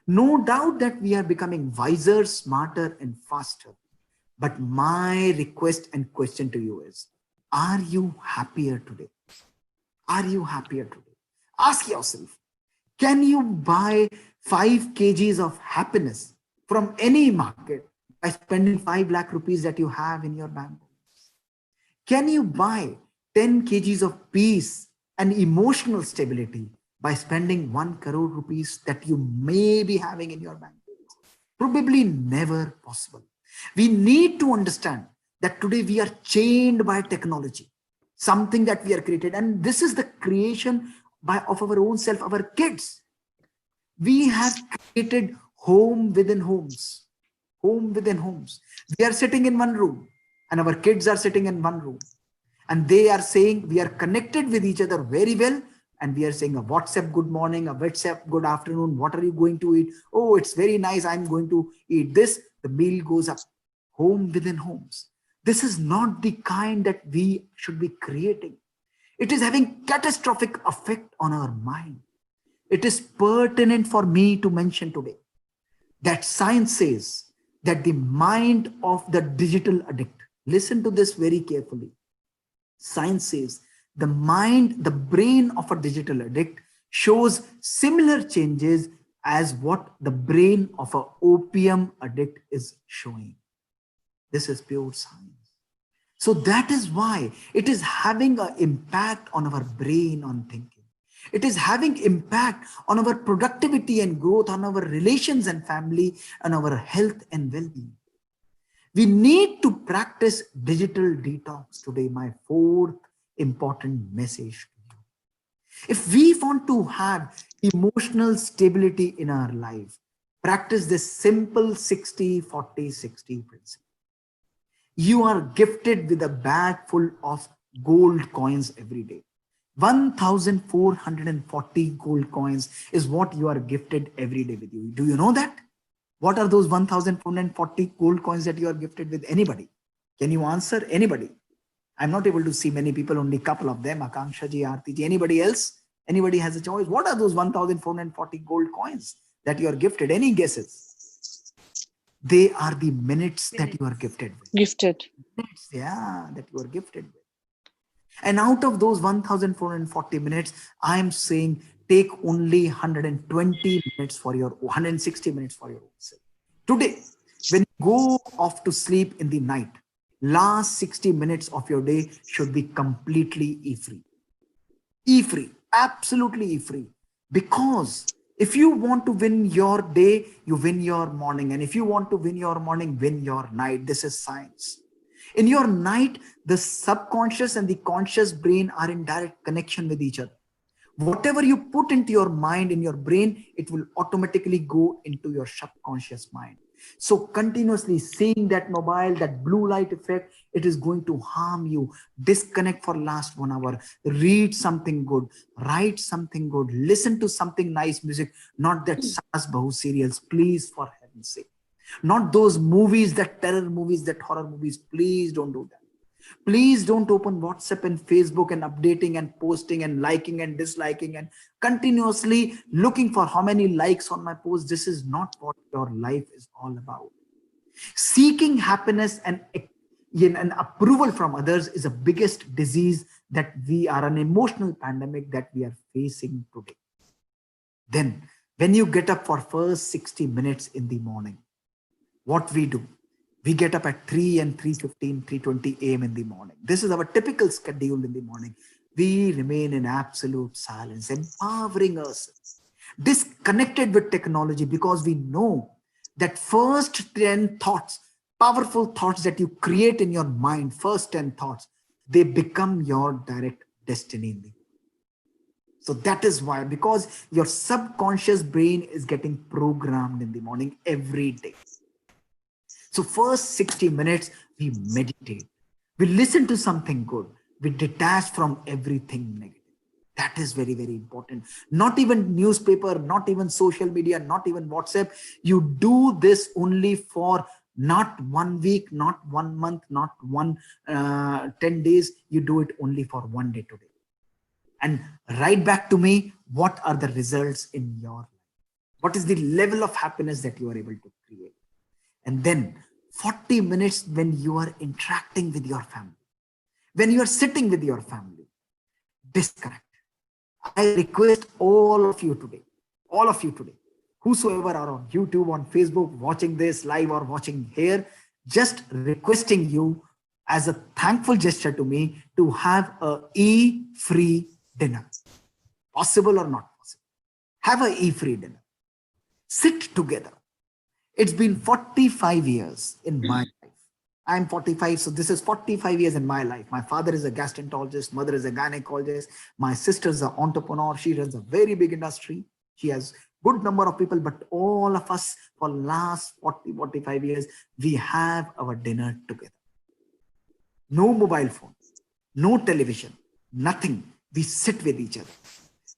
No doubt that we are becoming wiser, smarter, and faster. But my request and question to you is, are you happier today? Are you happier today? Ask yourself, can you buy 5 kgs of happiness from any market by spending 5 lakh rupees that you have in your bank? Can you buy 10 kgs of peace and emotional stability by spending 1 crore rupees that you may be having in your bank? Probably never possible. We need to understand that today we are chained by technology, something that we are created, and this is the creation of our own self, our kids. We have created home within homes. We are sitting in one room and our kids are sitting in one room, and they are saying we are connected with each other very well, and we are saying a WhatsApp good morning, a WhatsApp good afternoon, what are you going to eat? Oh, it's very nice, I'm going to eat this. The meal goes up. Home within homes. This is not the kind that we should be creating. It is having catastrophic effect on our mind. It is pertinent for me to mention today that science says that the mind of the digital addict, listen to this very carefully. Science says the mind, the brain of a digital addict shows similar changes as what the brain of a opium addict is showing. This is pure science. So that is why it is having an impact on our brain, on thinking. It is having impact on our productivity and growth, on our relations and family, and our health and well-being. We need to practice digital detox today, my fourth important message to you. If we want to have emotional stability in our life, practice this simple 60-40-60 principle. You are gifted with a bag full of gold coins every day. 1,440 gold coins is what you are gifted every day with you. Do you know that? What are those 1,440 gold coins that you are gifted with? Anybody? Can you answer? Anybody? I'm not able to see many people, only a couple of them. Akanksha ji, Aarti ji. Anybody else? Anybody has a choice? What are those 1,440 gold coins that you are gifted? Any guesses? They are the minutes that you are gifted with. Gifted. Minutes, yeah, that you are gifted with. And out of those 1,440 minutes, I am saying take only 120 minutes for your 160 minutes for your own self. Today, when you go off to sleep in the night, last 60 minutes of your day should be completely e-free. E-free, absolutely e-free. Because if you want to win your day, you win your morning. And if you want to win your morning, win your night. This is science. In your night, the subconscious and the conscious brain are in direct connection with each other. Whatever you put into your mind, in your brain, it will automatically go into your subconscious mind. So continuously seeing that mobile, that blue light effect, it is going to harm you. Disconnect for last 1 hour. Read something good. Write something good. Listen to something nice music. Not that Saas Bahu serials, please, for heaven's sake. Not those movies, that terror movies, that horror movies. Please don't do that. Please don't open WhatsApp and Facebook and updating and posting and liking and disliking and continuously looking for how many likes on my post. This is not what your life is all about. Seeking happiness and approval from others is the biggest disease that we are, an emotional pandemic that we are facing today. Then when you get up for first 60 minutes in the morning, what we do? We get up at 3 and 3:15, 3:20 a.m. in the morning. This is our typical schedule in the morning. We remain in absolute silence, empowering ourselves, disconnected with technology, because we know that first 10 thoughts, powerful thoughts that you create in your mind, first 10 thoughts, they become your direct destiny in the world. So that is why, because your subconscious brain is getting programmed in the morning every day. So first 60 minutes, we meditate. We listen to something good. We detach from everything negative. That is very, very important. Not even newspaper, not even social media, not even WhatsApp. You do this only for not 1 week, not 1 month, not 10 days. You do it only for 1 day today. And write back to me, what are the results in your life? What is the level of happiness that you are able to create? And then 40 minutes when you are interacting with your family, when you are sitting with your family, disconnect. I request all of you today, whosoever are on YouTube, on Facebook, watching this live or watching here, just requesting you as a thankful gesture to me to have a e-free dinner. Possible or not possible? Have a e-free dinner. Sit together. It's been 45 years in my life. I'm 45, so this is 45 years in my life. My father is a gastroenterologist, mother is a gynecologist. My sister is an entrepreneur. She runs a very big industry. She has good number of people, but all of us for last 40, 45 years, we have our dinner together. No mobile phone, no television, nothing. We sit with each other.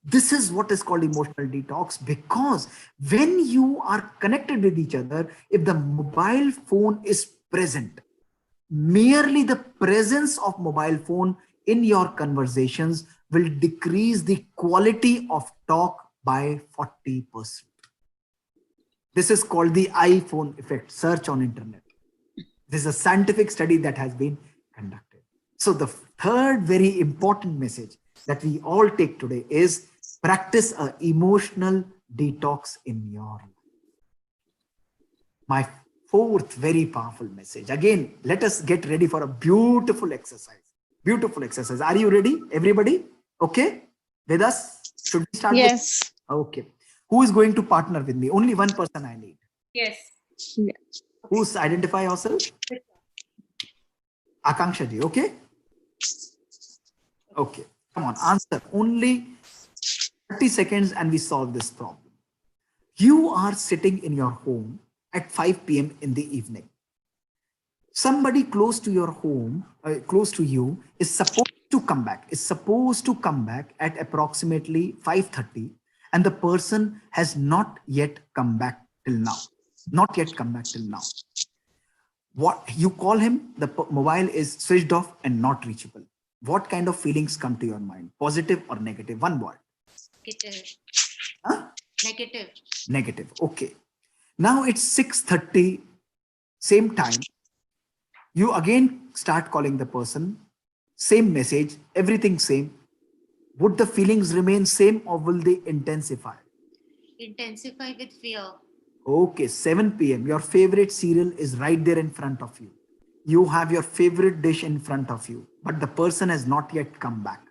This is what is called emotional detox, because when you are connected with each other, if the mobile phone is present, merely the presence of mobile phone in your conversations will decrease the quality of talk by 40%. This is called the iPhone effect. Search on internet. This is a scientific study that has been conducted. So the third very important message that we all take today is practice an emotional detox in your life. My fourth very powerful message. Again, let us get ready for a beautiful exercise. Beautiful exercise. Are you ready, everybody? Okay, with us? Should we start? Yes. Okay. Who is going to partner with me? Only one person I need. Yes. Who's identify yourself? Akanksha ji, okay? Okay. Come on, answer. Only 30 seconds and we solve this problem. You are sitting in your home at 5 p.m. in the evening. Somebody close to your home, close to you, is supposed to come back at approximately 5:30, and the person has not yet come back till now. What you call him, the mobile is switched off and not reachable. What kind of feelings come to your mind? Positive or negative? One word. Negative. Huh? Negative. Negative. Okay. Now it's 6:30, same time. You again start calling the person, same message, everything same. Would the feelings remain same or will they intensify? Intensify with fear. Okay, 7 p.m. Your favorite cereal is right there in front of you. You have your favorite dish in front of you, but the person has not yet come back.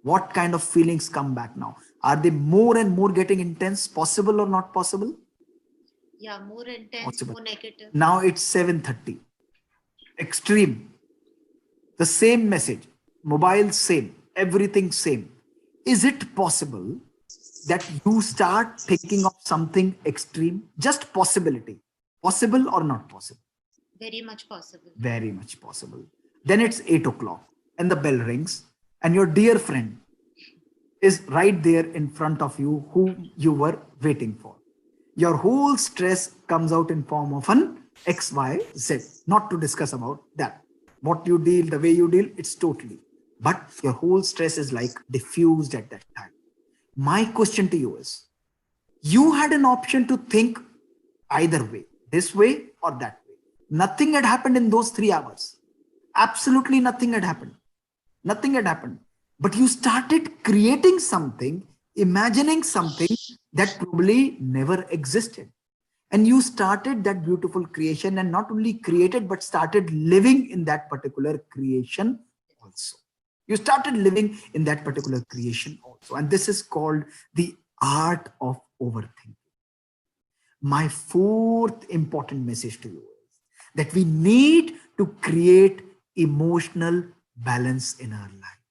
What kind of feelings come back now? Are they more and more getting intense? Possible or not possible? Yeah, more intense, Possible. more negative. Now it's 7:30. Extreme. The same message. Mobile same. Everything same. Is it possible that you start thinking of something extreme? Just possibility. Possible or not possible? Very much possible. Very much possible. Then it's 8 o'clock and the bell rings and your dear friend is right there in front of you who you were waiting for. Your whole stress comes out in form of an XYZ. Not to discuss about that. What you deal, the way you deal, it's totally. But your whole stress is like diffused at that time. My question to you is, you had an option to think either way, this way or that way. Nothing had happened in those 3 hours. Absolutely nothing had happened. Nothing had happened. But you started creating something, imagining something that probably never existed. And you started that beautiful creation, and not only created, but started living in that particular creation also. You started living in that particular creation also. And this is called the art of overthinking. My fourth important message to you is that we need to create emotional balance in our life.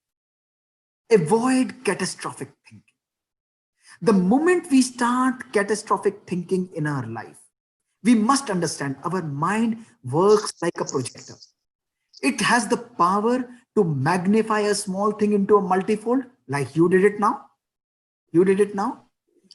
Avoid catastrophic thinking. The moment we start catastrophic thinking in our life, we must understand our mind works like a projector. It has the power to magnify a small thing into a multifold, like you did it now. You did it now.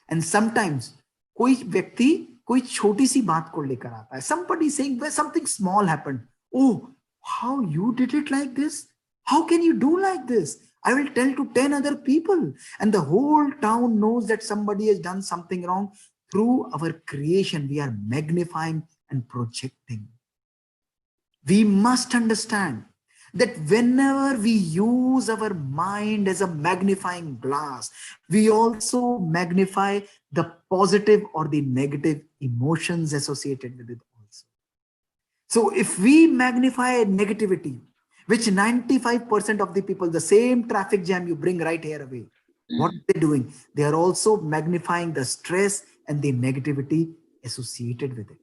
And sometimes कोई व्यक्ति कोई छोटी सी बात को लेकर आता है. Somebody saying where something small happened. Oh, how you did it like this? How can you do like this? I will tell to 10 other people. And the whole town knows that somebody has done something wrong. Through our creation, we are magnifying and projecting. We must understand that whenever we use our mind as a magnifying glass, we also magnify the positive or the negative emotions associated with it also. So if we magnify negativity, which 95% of the people, the same traffic jam you bring right here away, what are they doing? They are also magnifying the stress and the negativity associated with it,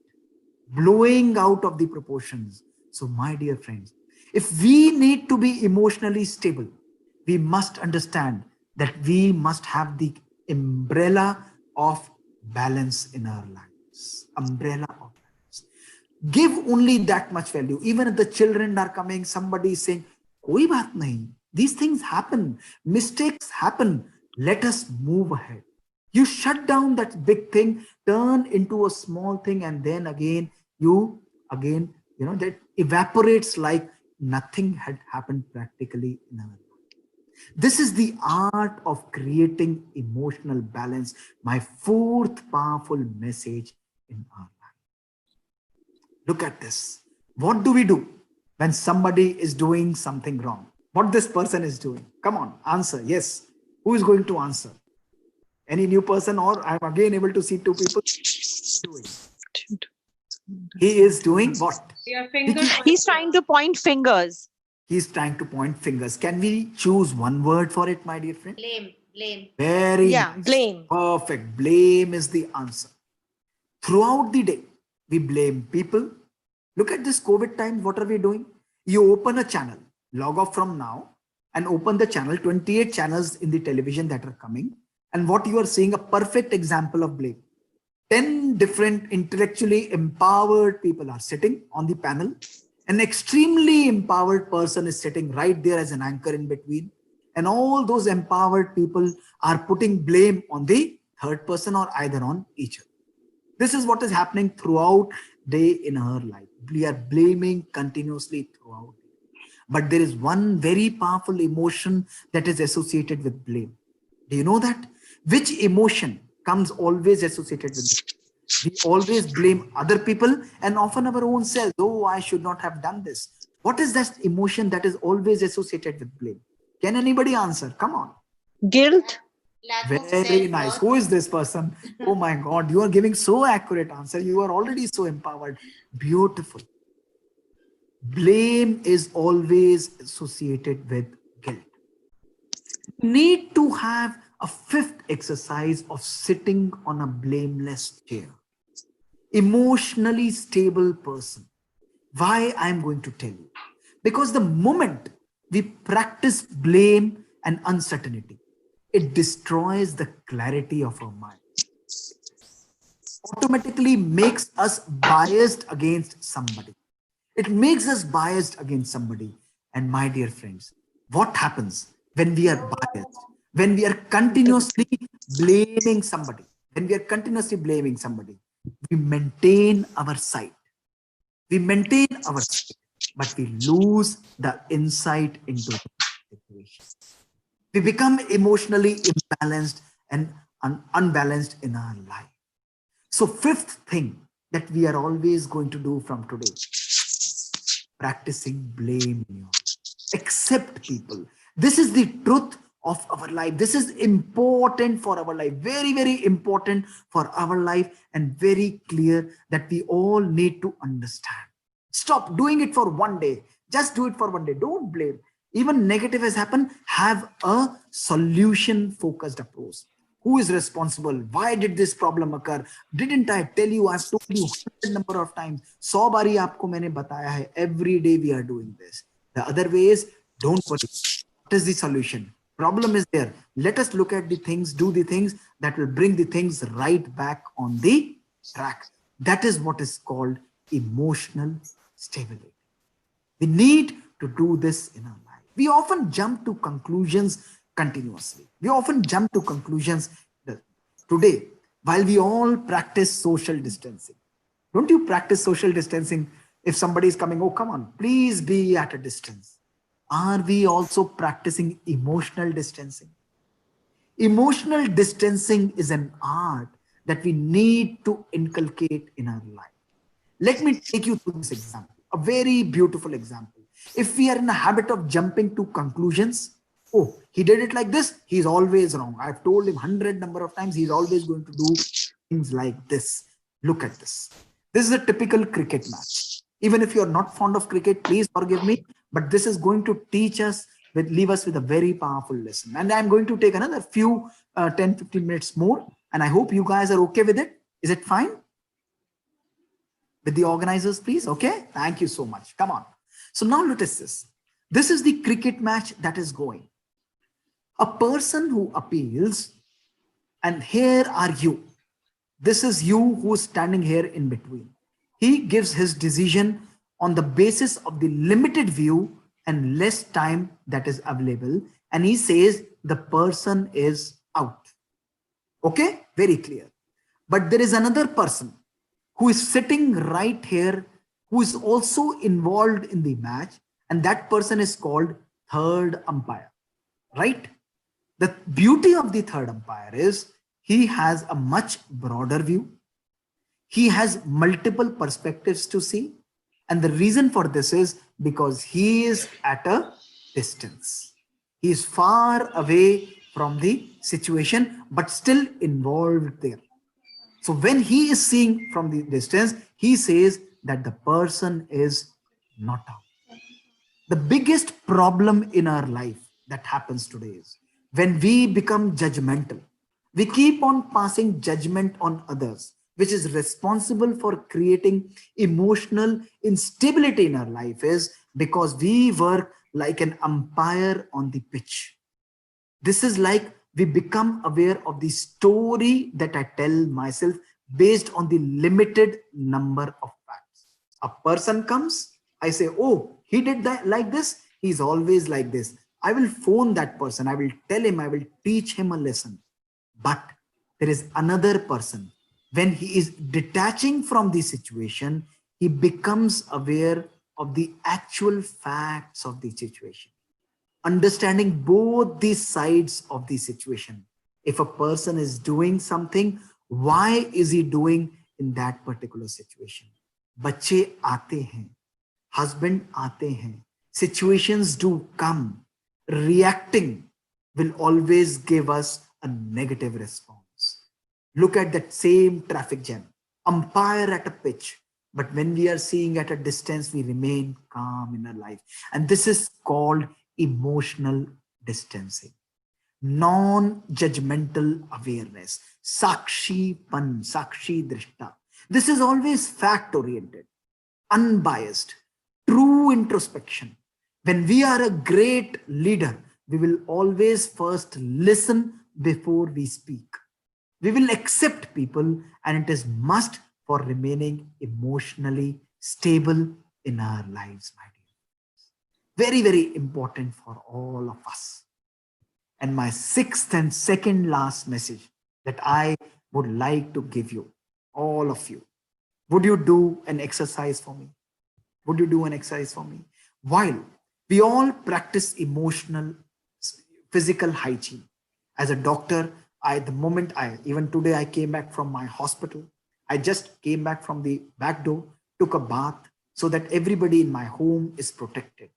blowing out of the proportions. So my dear friends, if we need to be emotionally stable, we must understand that we must have the umbrella of balance in our lives. Umbrella of balance. Give only that much value. Even if the children are coming, somebody is saying, koi baat nahi. These things happen. Mistakes happen. Let us move ahead. You shut down that big thing, turn into a small thing, and then again, that evaporates like nothing had happened practically in our life. This is the art of creating emotional balance, my fourth powerful message in our life. Look at this. What do we do when somebody is doing something wrong? What this person is doing? Come on, answer. Yes. Who is going to answer? Any new person, or I'm again able to see two people doing. He is doing what? Your fingers. He's trying to point fingers. He's trying to point fingers. Can we choose one word for it, my dear friend? Blame. Very Yeah, nice. blame. Perfect. Blame is the answer. Throughout the day, we blame people. Look at this COVID time. What are we doing? You open a channel, log off from now, and open the channel, 28 channels in the television that are coming. And what you are seeing, a perfect example of blame. 10 different intellectually empowered people are sitting on the panel. An extremely empowered person is sitting right there as an anchor in between. And all those empowered people are putting blame on the third person or either on each other. This is what is happening throughout day in her life. We are blaming continuously throughout. But there is one very powerful emotion that is associated with blame. Do you know that? Which emotion comes always associated with blame? We always blame other people and often our own selves. Oh, I should not have done this. What is that emotion that is always associated with blame? Can anybody answer? Come on. Guilt. Very nice. Who is this person? Oh my God, you are giving so accurate answer. You are already so empowered. Beautiful. Blame is always associated with guilt. Need to have a fifth exercise of sitting on a blameless chair. Emotionally stable person. Why I'm going to tell you? Because the moment we practice blame and uncertainty, it destroys the clarity of our mind. Automatically makes us biased against somebody. It makes us biased against somebody. And my dear friends, what happens when we are biased? When we are continuously blaming somebody, we maintain our sight. We maintain our sight, but we lose the insight into the situation. We become emotionally imbalanced and unbalanced in our life. So fifth thing that we are always going to do from today, practicing blame in your life. Accept people. This is the truth of our life. This is important for our life. Very, very important for our life and very clear that we all need to understand. Stop doing it for one day. Just do it for one day. Don't blame. Even negative has happened. Have a solution focused approach. Who is responsible? Why did this problem occur? Didn't I tell you? I've told you 100 number of times. 100 बारी आपको मैंने बताया है. Every day we are doing this. The other way is, don't worry. What is the solution? Problem is there. Let us look at the things, do the things that will bring the things right back on the track. That is what is called emotional stability. We need to do this in our life. We often jump to conclusions continuously. We often jump to conclusions today while we all practice social distancing. Don't you practice social distancing? If somebody is coming, oh, come on, please be at a distance. Are we also practicing emotional distancing? Emotional distancing is an art that we need to inculcate in our life. Let me take you through this example, a very beautiful example. If we are in a habit of jumping to conclusions, oh, he did it like this, he's always wrong. I've told him 100 number of times, he's always going to do things like this. Look at this. This is a typical cricket match. Even if you're not fond of cricket, please forgive me, but this is going to teach us, leave us with a very powerful lesson. And I'm going to take another few 10-15 minutes more, and I hope you guys are okay with it. Is it fine? With the organizers, please. Okay. Thank you so much. Come on. So now notice this. This is the cricket match that is going. A person who appeals, and here are you. This is you who is standing here in between. He gives his decision on the basis of the limited view and less time that is available. And he says the person is out. Okay, very clear. But there is another person who is sitting right here, who is also involved in the match, and that person is called third umpire, right? The beauty of the third umpire is he has a much broader view. He has multiple perspectives to see. And the reason for this is because he is at a distance. He is far away from the situation, but still involved there. So when he is seeing from the distance, he says that the person is not out. The biggest problem in our life that happens today is when we become judgmental. We keep on passing judgment on others, which is responsible for creating emotional instability in our life, is because we work like an umpire on the pitch. This is like we become aware of the story that I tell myself based on the limited number of facts. A person comes, I say, oh, he did that like this. He's always like this. I will phone that person. I will tell him, I will teach him a lesson. But there is another person. When he is detaching from the situation, he becomes aware of the actual facts of the situation, understanding both the sides of the situation. If a person is doing something, why is he doing in that particular situation? बच्चे आते हैं, husband आते हैं, situations do come. Reacting will always give us a negative response. Look at that same traffic jam. Umpire at a pitch. But when we are seeing at a distance, we remain calm in our life. And this is called emotional distancing. Non-judgmental awareness. Sakshi pan, sakshi drishta. This is always fact-oriented, unbiased, true introspection. When we are a great leader, we will always first listen before we speak. We will accept people, and it is must for remaining emotionally stable in our lives, my dear. Very, very important for all of us. And my sixth and second last message that I would like to give you, all of you. Would you do an exercise for me? Would you do an exercise for me? While we all practice emotional, physical hygiene. As a doctor, even today I came back from my hospital. I just came back from the back door, took a bath so that everybody in my home is protected.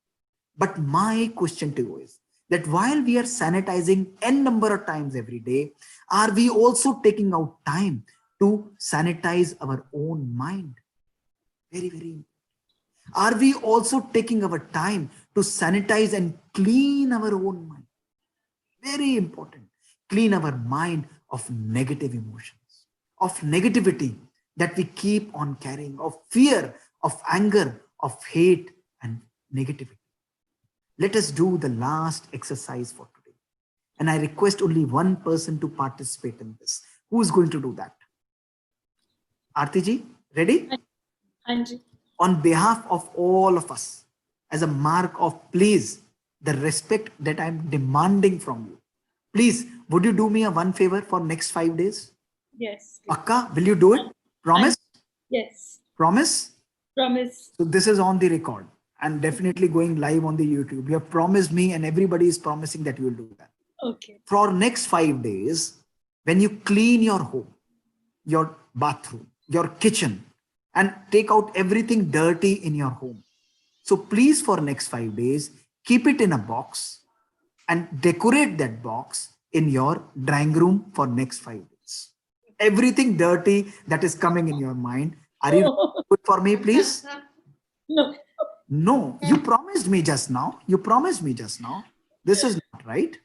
But my question to you is that while we are sanitizing n number of times every day, are we also taking out time to sanitize our own mind? Very, very important. Are we also taking our time to sanitize and clean our own mind? Very important. Clean our mind of negative emotions, of negativity that we keep on carrying, of fear, of anger, of hate and negativity. Let us do the last exercise for today. And I request only one person to participate in this. Who is going to do that? Aarti ji, ready? Anji. On behalf of all of us, as a mark of please, the respect that I'm demanding from you, please, would you do me a one favor for next 5 days? Yes. Akka, will you do it? Promise? Yes. Promise? Promise. So this is on the record and definitely going live on the YouTube. You have promised me and everybody is promising that you will do that. Okay. For next 5 days, when you clean your home, your bathroom, your kitchen, and take out everything dirty in your home. So please, for next 5 days, keep it in a box and decorate that box in your drawing room for next 5 days. Everything dirty that is coming in your mind. Are you good for me, please? No. No, you promised me just now. You promised me just now. This is not right.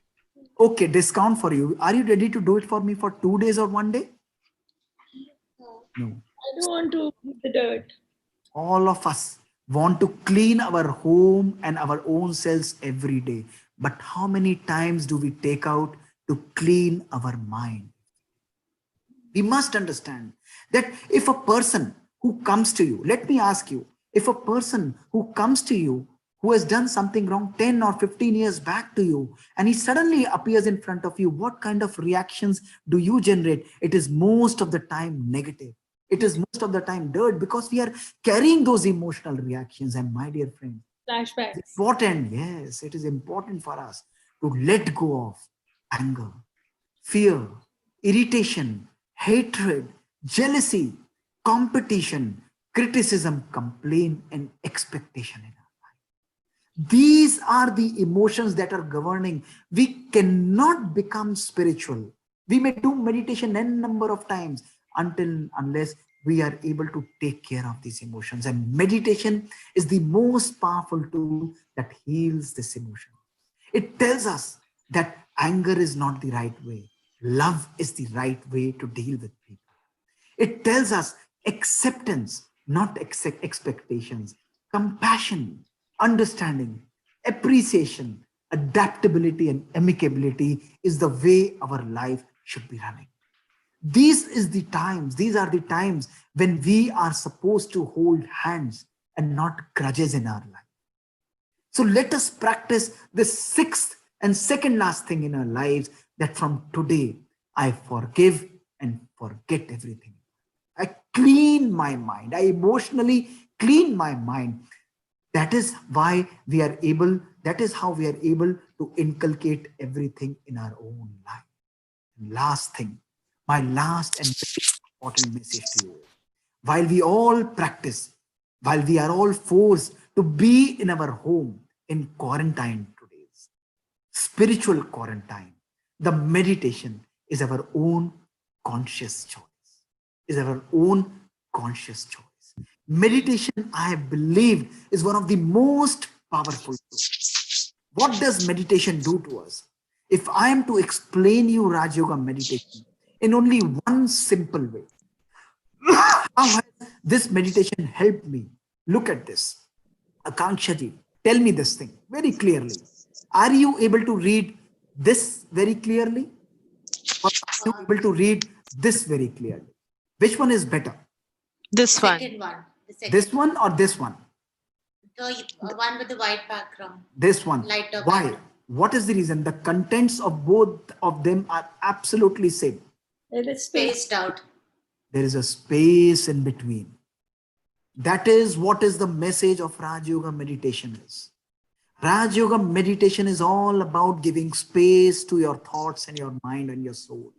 Okay, discount for you. Are you ready to do it for me for 2 days or 1 day? No. I don't want to eat the dirt. All of us want to clean our home and our own selves every day. But how many times do we take out to clean our mind? We must understand that if a person who comes to you, let me ask you, if a person who comes to you who has done something wrong 10 or 15 years back to you, and he suddenly appears in front of you, what kind of reactions do you generate? It is most of the time negative. It is most of the time dirt, because we are carrying those emotional reactions. And my dear friend, it's Flashbacks. important, yes, it is important for us to let go of anger, fear, irritation, hatred, jealousy, competition, criticism, complaint, and expectation in our life. These are the emotions that are governing. We cannot become spiritual. We may do meditation n number of times unless we are able to take care of these emotions. And meditation is the most powerful tool that heals this emotion. It tells us that anger is not the right way. Love is the right way to deal with people. It tells us acceptance, not expectations, compassion, understanding, appreciation, adaptability, and amicability is the way our life should be running. These are the times when we are supposed to hold hands and not grudges in our life. So let us practice the sixth and second last thing in our lives, that from today, I forgive and forget everything. I clean my mind. I emotionally clean my mind. That is how we are able to inculcate everything in our own life. And last thing, my last and very important message to you. While we all practice, while we are all forced to be in our home in quarantine today, spiritual quarantine, the meditation is our own conscious choice. Is our own conscious choice. Meditation, I believe, is one of the most powerful tools. What does meditation do to us? If I am to explain you Raj Yoga meditation in only one simple way, how has this meditation helped me? Look at this. Akankshaji, tell me this thing very clearly. Are you able to read this very clearly? Or are you able to read this very clearly? Which one is better? This one. Second one. The second. This one or this one? The one with the white background. This one. Lighter Why? background. What is the reason? The contents of both of them are absolutely same. It is space. Spaced out. There is a space in between. That is what is the message of Raj Yoga meditation is. Raj Yoga meditation is all about giving space to your thoughts and your mind and your soul.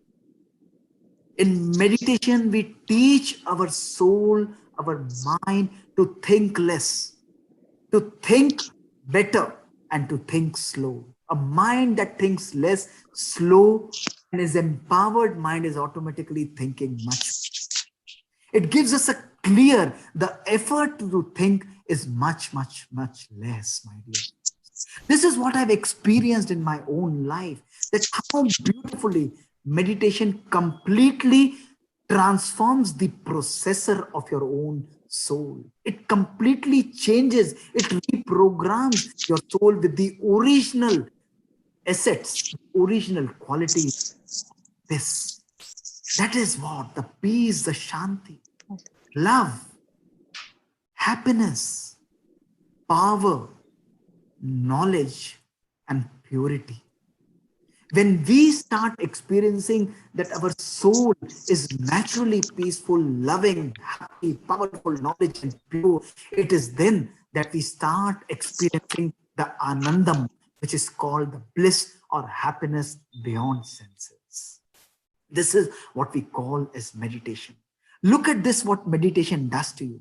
In meditation, we teach our soul, our mind to think less, to think better, and to think slow. A mind that thinks less, slow, and is empowered mind is automatically thinking much. It gives us a clear, the effort to think is much, much, much less, my dear. This is what I've experienced in my own life, that how beautifully meditation completely transforms the processor of your own soul. It completely changes, it reprograms your soul with the original assets, original qualities. This, that is what the peace, the shanti, love, happiness, power, knowledge, and purity. When we start experiencing that our soul is naturally peaceful, loving, happy, powerful, knowledge, and pure, it is then that we start experiencing the anandam, which is called the bliss or happiness beyond senses. This is what we call as meditation. Look at this, what meditation does to you.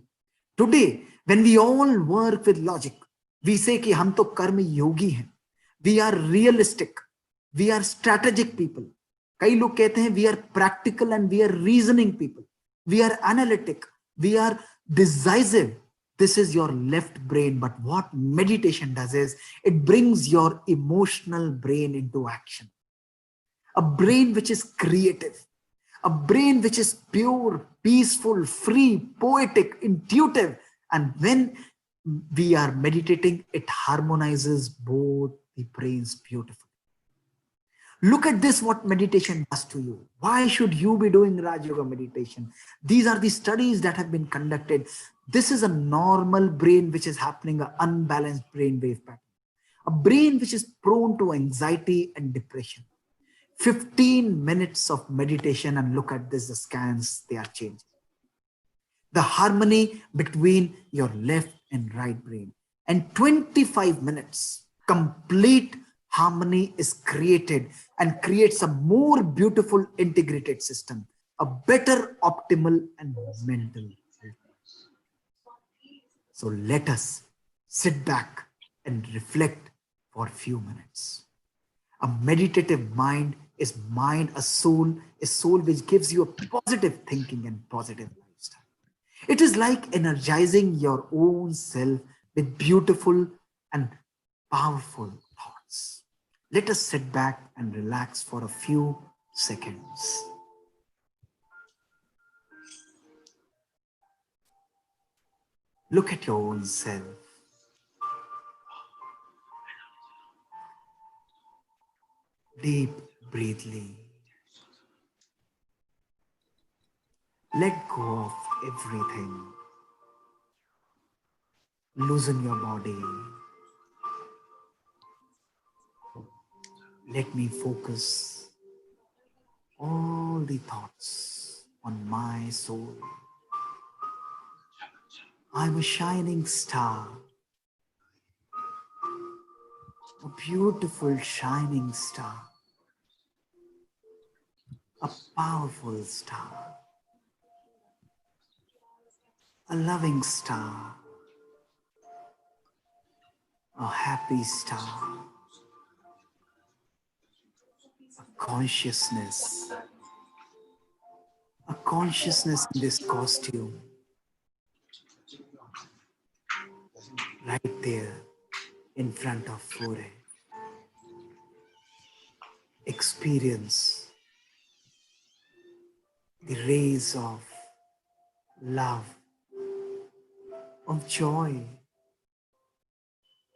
Today, when we all work with logic, we say कि हम तो कर्म योगी हैं. We are realistic. We are strategic people. कई लोग कहते हैं we are practical and we are reasoning people. We are analytic. We are decisive. This is your left brain. But what meditation does is it brings your emotional brain into action. A brain which is creative. A brain which is pure, peaceful, free, poetic, intuitive. And when we are meditating, it harmonizes both the brains beautifully. Look at this, what meditation does to you. Why should you be doing Raj Yoga meditation? These are the studies that have been conducted. This is a normal brain which is happening, an unbalanced brain wave pattern. A brain which is prone to anxiety and depression. 15 minutes of meditation, and look at this, the scans, they are changing. The harmony between your left and right brain. And 25 minutes, complete harmony is created and creates a more beautiful integrated system, a better optimal and mental health. So let us sit back and reflect for a few minutes. A meditative mind is a soul which gives you a positive thinking and positive lifestyle. It is like energizing your own self with beautiful and powerful thoughts. Let us sit back and relax for a few seconds. Look at your own self. Deep breathly. Let go of everything. Loosen your body. Let me focus all the thoughts on my soul. I'm a shining star, a beautiful shining star, a powerful star, a loving star, a happy star, consciousness, a consciousness in this costume, right there in front of forehead. Experience the rays of love, of joy,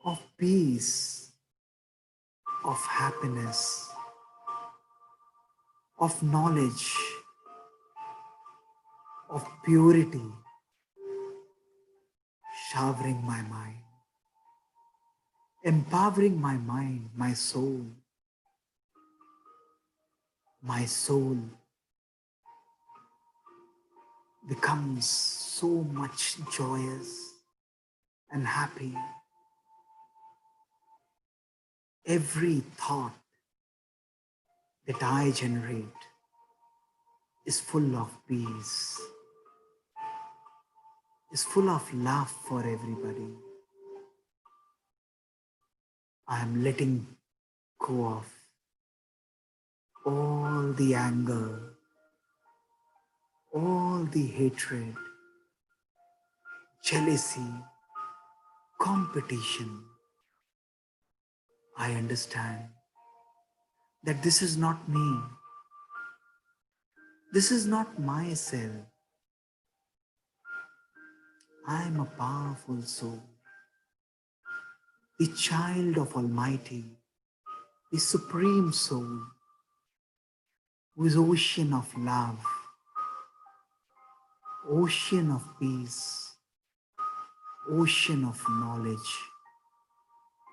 of peace, of happiness, of knowledge, of purity, showering my mind, empowering my mind, my soul. My soul becomes so much joyous and happy. Every thought that I generate is full of peace, is full of love for everybody. I am letting go of all the anger, all the hatred, jealousy, competition. I understand that this is not me. This is not myself. I am a powerful soul, the child of Almighty, the Supreme Soul, who is ocean of love, ocean of peace, ocean of knowledge,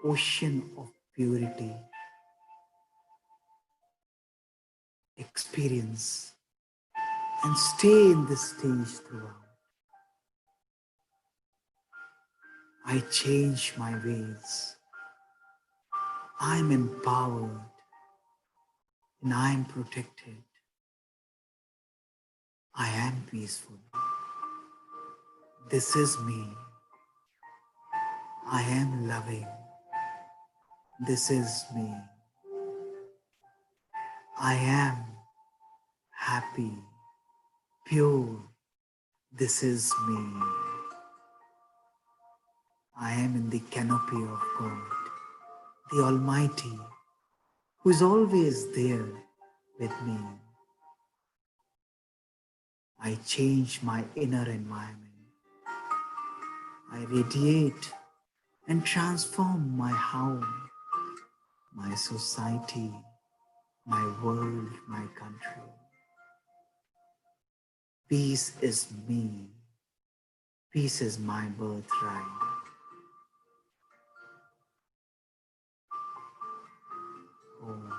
ocean of purity. Experience and stay in this stage throughout. I change my ways. I am empowered and I am protected. I am peaceful. This is me. I am loving. This is me. I am happy, pure. This is me. I am in the canopy of God, the Almighty, who is always there with me. I change my inner environment. I radiate and transform my home, my society, my world, my country. Peace is me. Peace is my birthright. Om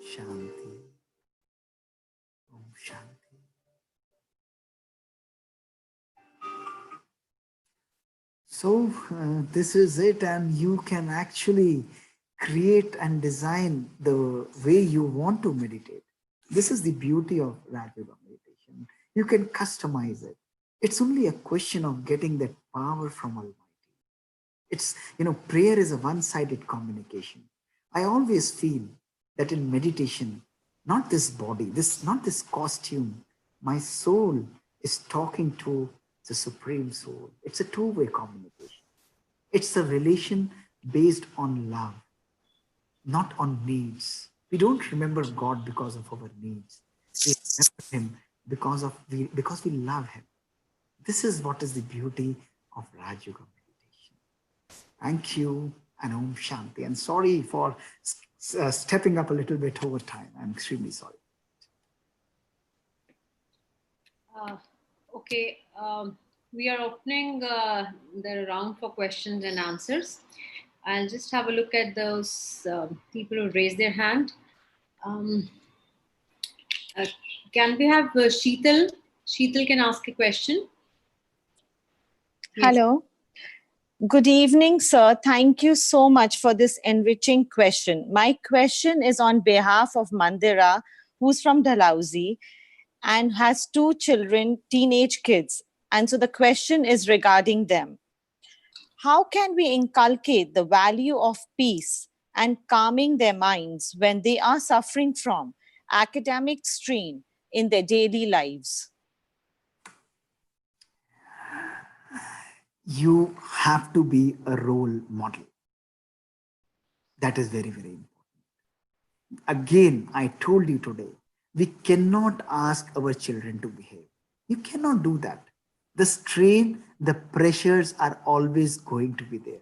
Shanti, Shanti, Om Shanti. So this is it, and you can actually create and design the way you want to meditate. This is the beauty of Raj Yoga meditation. You can customize it. It's only a question of getting that power from Almighty. It's, prayer is a one-sided communication. I always feel that in meditation, not this body, not this costume, my soul is talking to the Supreme Soul. It's a two-way communication. It's a relation based on love, not on needs. We don't remember God because of our needs. We remember Him because we love Him. This is what is the beauty of Raj Yoga meditation. Thank you, and Om Shanti. And sorry for stepping up a little bit over time. I'm extremely sorry. Okay, we are opening the round for questions and answers. I'll just have a look at those people who raised their hand. Um, uh, can we have Sheetal? Sheetal can ask a question. Yes. Hello. Good evening, sir. Thank you so much for this enriching question. My question is on behalf of Mandira, who's from Dalhousie and has two children, teenage kids. And so the question is regarding them. How can we inculcate the value of peace and calming their minds when they are suffering from academic strain in their daily lives? You have to be a role model. That is very, very important. Again, I told you today, we cannot ask our children to behave. You cannot do that. The strain, the pressures are always going to be there.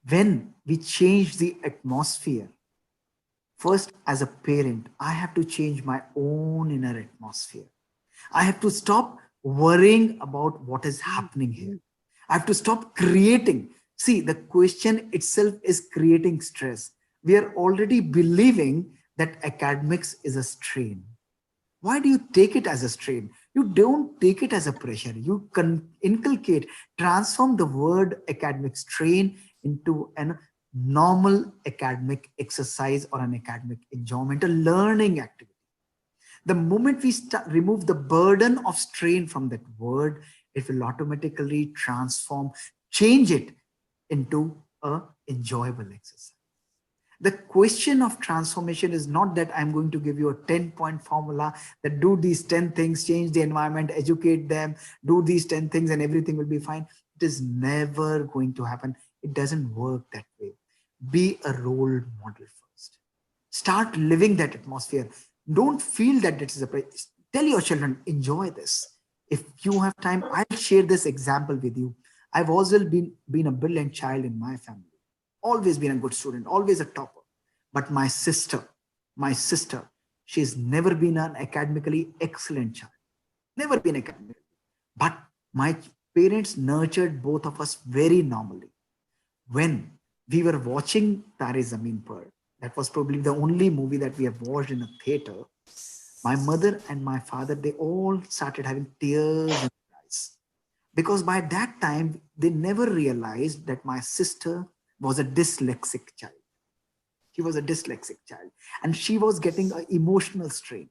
When we change the atmosphere, first, as a parent, I have to change my own inner atmosphere. I have to stop worrying about what is happening here. I have to stop creating. See, the question itself is creating stress. We are already believing that academics is a strain. Why do you take it as a strain? You don't take it as a pressure. You can inculcate, transform the word academic strain into a normal academic exercise or an academic enjoyment, a learning activity. The moment we remove the burden of strain from that word, it will automatically transform, change it into a enjoyable exercise. The question of transformation is not that I'm going to give you a 10-point formula that do these 10 things, change the environment, educate them, do these 10 things and everything will be fine. It is never going to happen. It doesn't work that way. Be a role model first. Start living that atmosphere. Don't feel that this is a place. Tell your children, enjoy this. If you have time, I'll share this example with you. I've also been a brilliant child in my family. Always been a good student, always a topper. But my sister, she's never been an academically excellent child. Never been academic. But my parents nurtured both of us very normally. When we were watching Tare Zameen Par, that was probably the only movie that we have watched in a theater. My mother and my father, they all started having tears in their eyes. Because by that time, they never realized that my sister was a dyslexic child. She was a dyslexic child. And she was getting an emotional strain.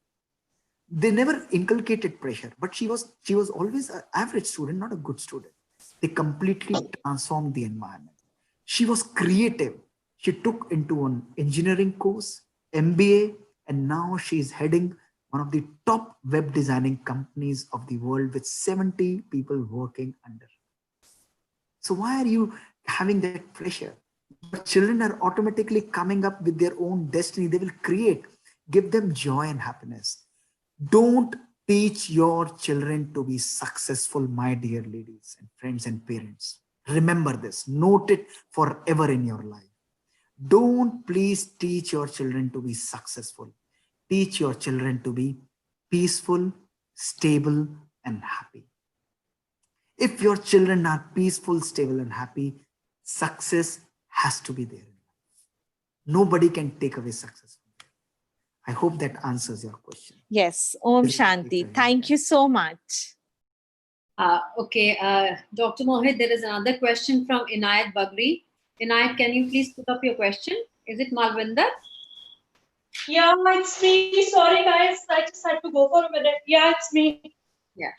They never inculcated pressure, but she was always an average student, not a good student. They completely transformed the environment. She was creative. She took into an engineering course, MBA, and now she's heading one of the top web designing companies of the world with 70 people working under her. So why are you having that pressure? Your children are automatically coming up with their own destiny. They will create. Give them joy and happiness. Don't teach your children to be successful, my dear ladies and friends and parents. Remember this. Note it forever in your life. Don't please teach your children to be successful. Teach your children to be peaceful, stable, and happy. If your children are peaceful, stable, and happy, success has to be there. Nobody can take away success. I hope that answers your question. Yes, Om Shanti. Thank you so much. Okay, Dr. Mohit, there is another question from Inayat Bagri. Inayat, can you please put up your question? Is it Malvinder? Yeah, it's me. Sorry, guys. I just had to go for a minute. Yeah, it's me. Yeah.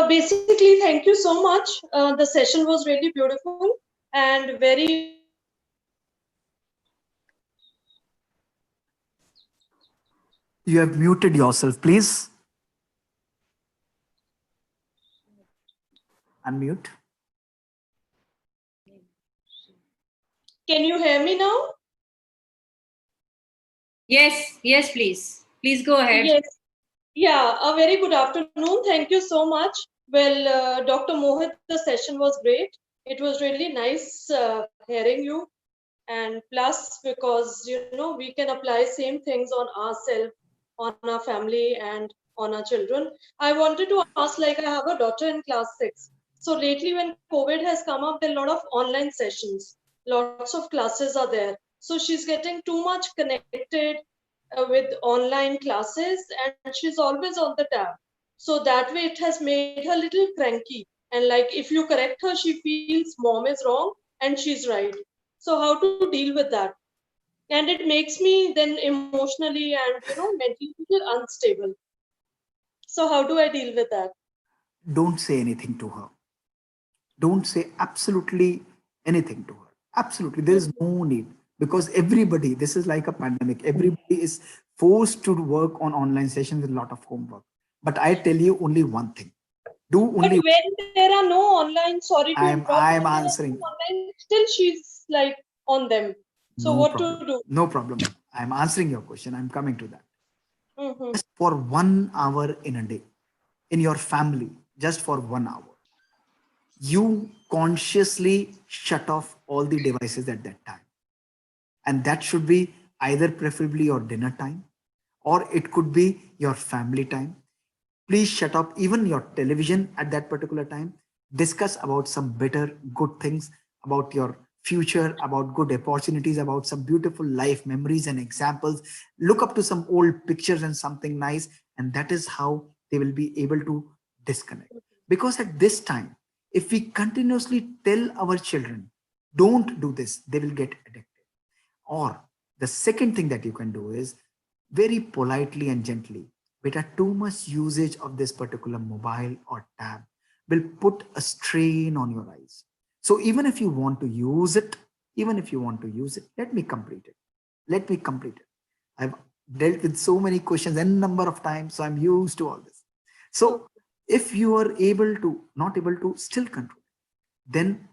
Basically, thank you so much. The session was really beautiful and very. You have muted yourself, please. Unmute. Can you hear me now? Yes, yes, please. Please go ahead. Yes. Yeah, a very good afternoon. Thank you so much. Well, Dr. Mohit, the session was great. It was really nice hearing you. And plus, because, we can apply same things on ourselves, on our family and on our children. I wanted to ask, like, I have a daughter in class 6. So lately when COVID has come up, there are a lot of online sessions. Lots of classes are there. So she's getting too much connected with online classes and she's always on the tab. So that way it has made her little cranky. And like if you correct her, she feels mom is wrong and she's right. So how to deal with that? And it makes me then emotionally and mentally unstable. So how do I deal with that? Don't say anything to her. Don't say absolutely anything to her. Absolutely. There is no need, because everybody, this is like a pandemic. Everybody is forced to work on online sessions with a lot of homework. But I tell you only one thing. Do But only. when there are no online, sorry to interrupt, I'm when there are answering. no online, still she's like on them. So No what problem. to do? No problem. I'm answering your question. I'm coming to that. Mm-hmm. Just for 1 hour in a day, in your family, just for 1 hour, you consciously shut off all the devices at that time. And that should be either preferably your dinner time, or it could be your family time. Please shut up even your television at that particular time. Discuss about some better good things about your future, about good opportunities, about some beautiful life memories and examples. Look up to some old pictures and something nice, and that is how they will be able to disconnect. Because at this time, if we continuously tell our children don't do this, they will get addicted. Or the second thing that you can do is very politely and gently, beta, too much usage of this particular mobile or tab will put a strain on your eyes. So even if you want to use it, let me complete it. Let me complete it. I've dealt with so many questions n number of times, so I'm used to all this. So if you are not able to still control, then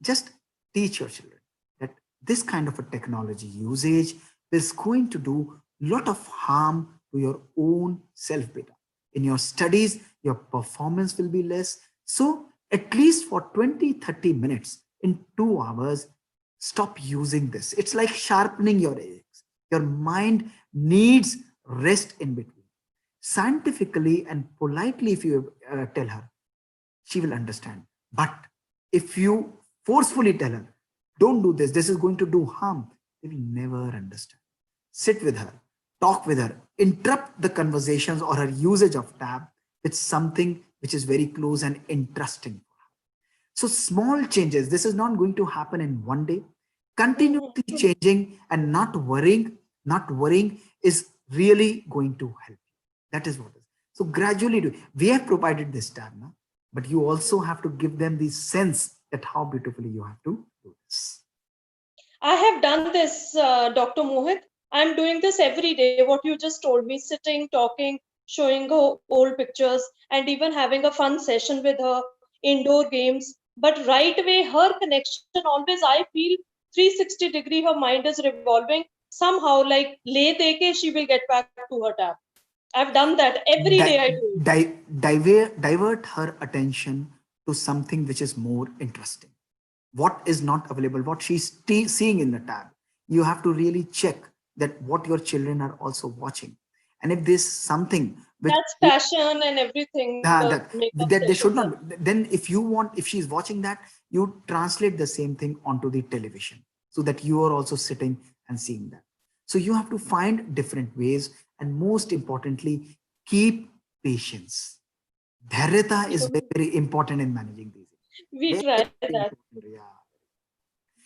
just teach your children that this kind of a technology usage is going to do a lot of harm to your own self beta. In your studies, your performance will be less. So at least for 20-30 minutes in 2 hours, stop using this. It's like sharpening your edges. Your mind needs rest in between. Scientifically and politely, if you tell her, she will understand. But if you forcefully tell her, don't do this, this is going to do harm, they will never understand. Sit with her, talk with her, interrupt the conversations or her usage of tab with something which is very close and interesting. So small changes, this is not going to happen in one day. Continuously changing and not worrying is really going to help you. That is what it is. So gradually do. We have provided this tab now, but you also have to give them the sense that how beautifully you have to do this. I have done this, Dr. Mohit. I'm doing this every day, what you just told me, sitting, talking, showing her old pictures, and even having a fun session with her, indoor games. But right away, her connection always, I feel 360-degree, her mind is revolving. Somehow, like, lay deke, she will get back to her tab. I've done that. Every day I do it. Divert her attention to something which is more interesting. what is not available, what she's seeing in the tab. You have to really check that what your children are also watching. And if there's something which That's passion and everything, the makeup that they should sessions. not, then if she's watching that, you translate the same thing onto the television so that you are also sitting and seeing that. So you have to find different ways, and most importantly, keep patience. Dharyata is very, very important in managing these. We Very, try very that. important, yeah.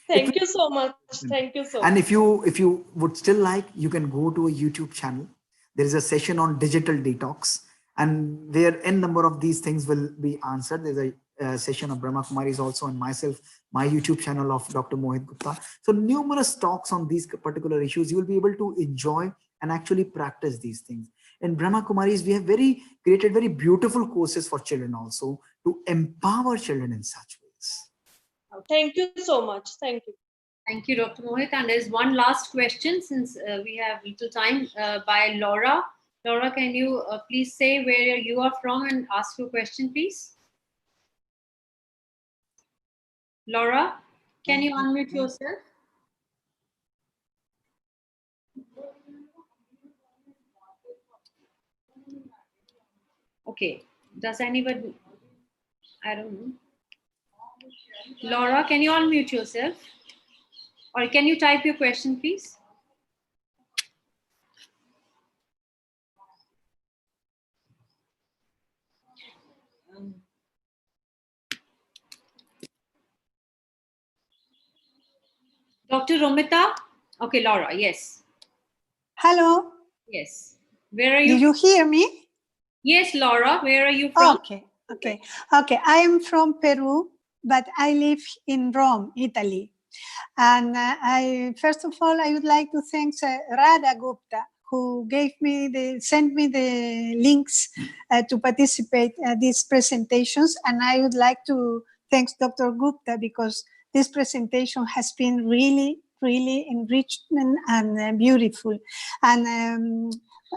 It Thank will, you so much. Thank you so and much. if you would still like, you can go to a YouTube channel. There is a session on digital detox, and where n number of these things will be answered. There's a session of Brahma Kumaris also, and myself, my YouTube channel of Dr. Mohit Gupta. So numerous talks on these particular issues. You will be able to enjoy and actually practice these things. In Brahma Kumaris, we have created very beautiful courses for children also, to empower children in such ways. Thank you so much. Thank you. Thank you, Dr. Mohit. And there's one last question, since we have little time, by Laura. Laura, can you please say where you are from and ask your question, please? Laura, can you unmute yourself? Okay. Does anybody? I don't know. Laura, can you unmute yourself? Or can you type your question, please? Dr. Romita? Okay, Laura, yes. Hello. Yes. Where are you? Do you hear me? Yes, Laura, where are you from? Okay. I am from Peru, but I live in Rome, Italy. And first of all, I would like to thank Radha Gupta, who sent me the links to participate these presentations. And I would like to thank Dr. Gupta, because this presentation has been really, really enrichment and beautiful. And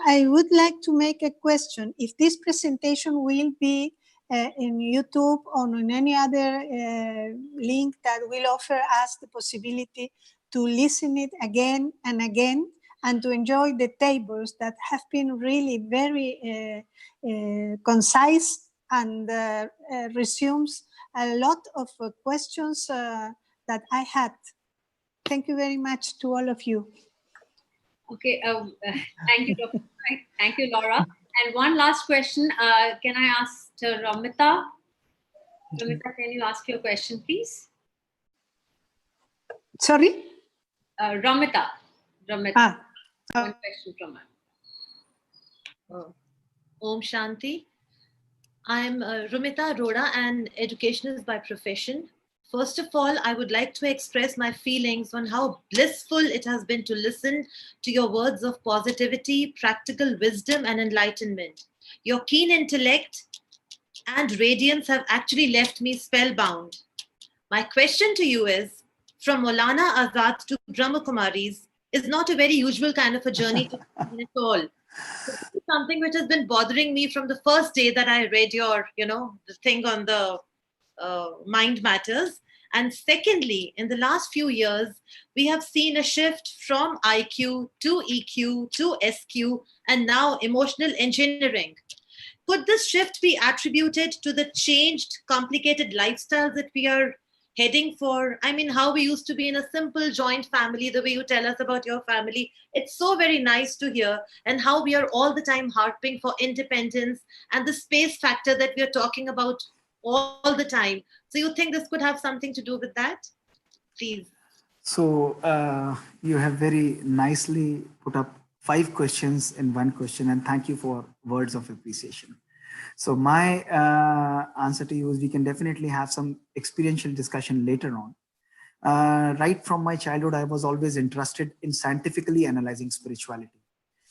I would like to make a question. If this presentation will be in YouTube or on any other link that will offer us the possibility to listen it again and again, and to enjoy the tables that have been really very concise and resumes a lot of questions that I had. Thank you very much to all of you. Okay, thank you, Dr. Thank you, Laura. And one last question, can I ask Ramita? Ramita, can you ask your question, please? Sorry? Ramita. One question from her. Om Shanti. I'm Rumita Arora, an educationist by profession. First of all, I would like to express my feelings on how blissful it has been to listen to your words of positivity, practical wisdom, and enlightenment. Your keen intellect and radiance have actually left me spellbound. My question to you is, from Maulana Azad to Brahma Kumaris is not a very usual kind of a journey to at all. This is something which has been bothering me from the first day that I read your, the thing on the mind matters. And secondly, in the last few years, we have seen a shift from IQ to EQ to SQ and now emotional engineering. Could this shift be attributed to the changed, complicated lifestyles that we are heading for? I mean, how we used to be in a simple joint family, the way you tell us about your family, it's so very nice to hear, and how we are all the time harping for independence and the space factor that we are talking about all the time. So you think this could have something to do with that? Please. So you have very nicely put up 5 questions in one question, and thank you for words of appreciation. So my answer to you is, we can definitely have some experiential discussion later on. Right from my childhood, I was always interested in scientifically analyzing spirituality.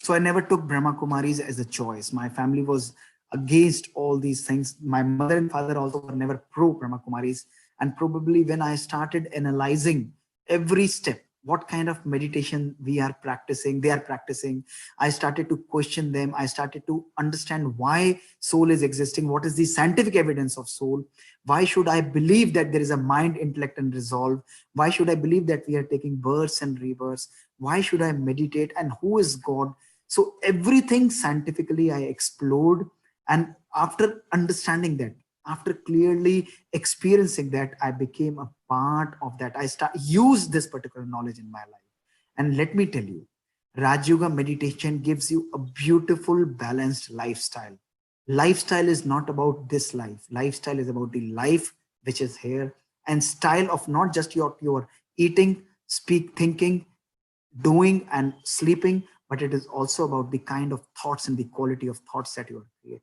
So I never took Brahma Kumaris as a choice. My family was against all these things. My mother and father also were never pro Brahma Kumaris. And probably when I started analyzing every step, what kind of meditation we are practicing, they are practicing. I started to question them. I started to understand why soul is existing. What is the scientific evidence of soul? Why should I believe that there is a mind, intellect, and resolve? Why should I believe that we are taking births and rebirths? Why should I meditate? And who is God? So everything scientifically I explored. And after understanding that, after clearly experiencing that, I became a part of that. I use this particular knowledge in my life. And let me tell you, Raj Yoga meditation gives you a beautiful balanced lifestyle. Lifestyle is not about this life. Lifestyle is about the life which is here, and style of not just your eating, speak, thinking, doing, and sleeping, but it is also about the kind of thoughts and the quality of thoughts that you are creating.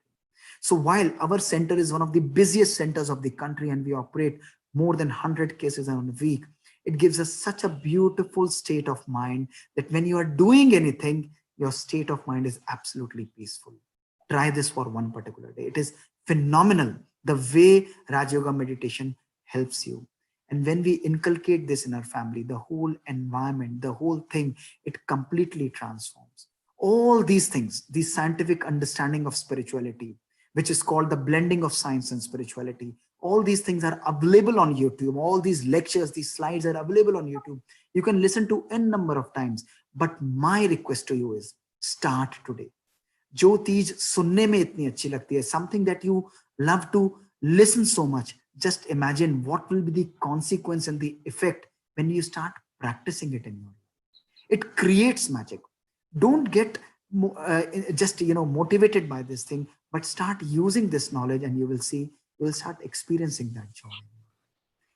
So while our center is one of the busiest centers of the country and we operate more than 100 cases a week, it gives us such a beautiful state of mind that when you are doing anything, your state of mind is absolutely peaceful. Try this for one particular day. It is phenomenal the way Raj Yoga meditation helps you. And when we inculcate this in our family, the whole environment, the whole thing, it completely transforms. All these things, the scientific understanding of spirituality, which is called the blending of science and spirituality, all these things are available on YouTube. All these lectures, these slides are available on YouTube. You can listen to n number of times. But my request to you is start today. जो चीज सुनने में इतनी अच्छी लगती है, something that you love to listen so much, just imagine what will be the consequence and the effect when you start practicing it in your life. It creates magic. Don't get just motivated by this thing, but start using this knowledge and you will see, you will start experiencing that joy.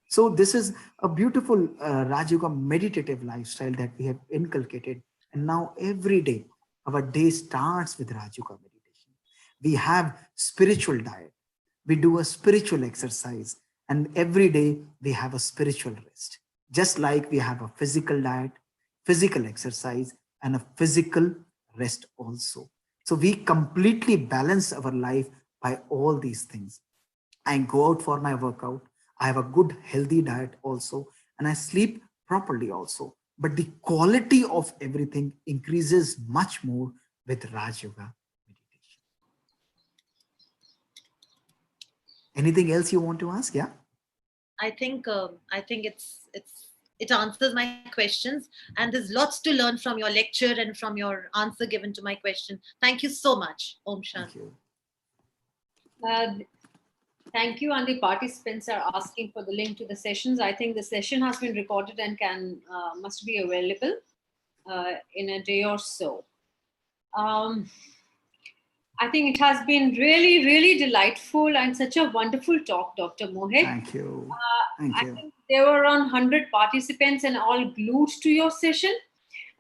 So this is a beautiful Raj Yoga meditative lifestyle that we have inculcated, and now every day our day starts with Raj Yoga meditation. We have spiritual diet, we do a spiritual exercise, and every day we have a spiritual rest. Just like we have a physical diet, physical exercise, and a physical rest also. So we completely balance our life by all these things. I go out for my workout, I have a good healthy diet also, and I sleep properly also. But the quality of everything increases much more with Raj Yoga meditation. Anything else you want to ask? Yeah. I think it answers my questions, and there's lots to learn from your lecture and from your answer given to my question. Thank you so much. Om Thank Shanti. you. Thank you. And the participants are asking for the link to the sessions. I think the session has been recorded and must be available in a day or so. I think it has been really, really delightful and such a wonderful talk, Dr. Mohit. Thank you. Thank I you. think there were around 100 participants and all glued to your session.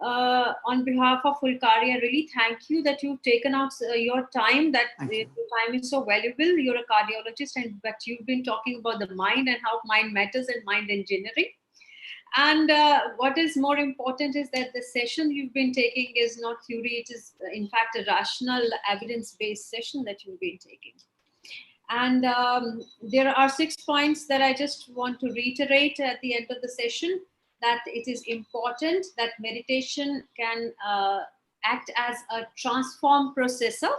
On behalf of Fulkari, I really thank you that you've taken out your time, that Thank you. your time is so valuable. You're a cardiologist, but you've been talking about the mind and how mind matters and mind engineering. And what is more important is that the session you've been taking is not theory, it is in fact a rational evidence-based session that you've been taking. And there are 6 points that I just want to reiterate at the end of the session, that it is important that meditation can act as a transform processor.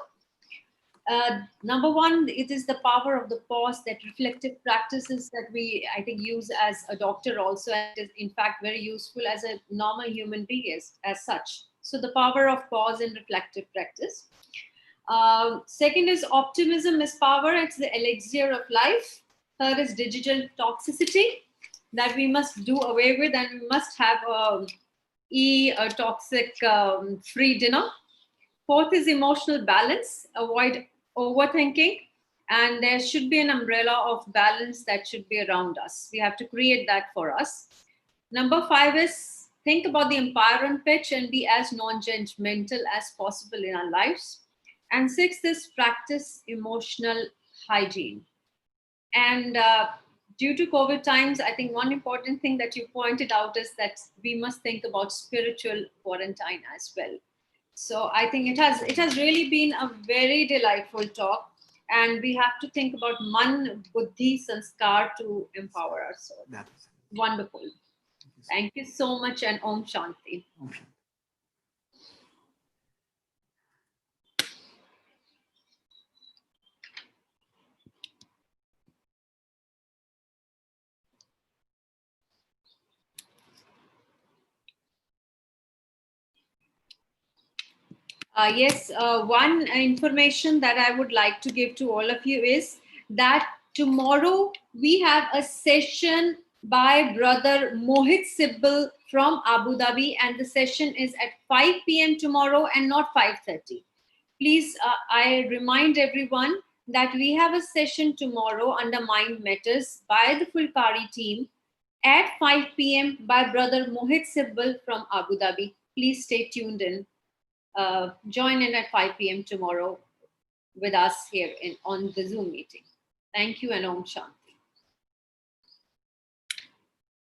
Number one, it is the power of the pause, that reflective practices that we, I think, use as a doctor also, and is in fact very useful as a normal human being as such. So the power of pause and reflective practice. Second is optimism is power. It's the elixir of life. Third is digital toxicity, that we must do away with, and we must have a toxic free dinner. Fourth is emotional balance. Avoid overthinking, and there should be an umbrella of balance that should be around us. We have to create that for us. Number 5 is think about the empowerment pitch and be as non-judgmental as possible in our lives. And 6th is practice emotional hygiene. And due to COVID times, I think one important thing that you pointed out is that we must think about spiritual quarantine as well. So I think it has really been a very delightful talk, and we have to think about man, buddhi, sanskar to empower ourselves. That's Wonderful. Thank you Thank you so much, and Om Shanti. Om Shanti. Yes, one information that I would like to give to all of you is that tomorrow we have a session by brother Mohit Sibbil from Abu Dhabi, and the session is at 5 p.m. tomorrow and not 5:30. Please, I remind everyone that we have a session tomorrow under Mind Matters by the Fulkari team at 5 p.m. by brother Mohit Sibbil from Abu Dhabi. Please stay tuned in. Join in at 5 p.m. tomorrow with us here on the Zoom meeting. Thank you, and Om Shanti.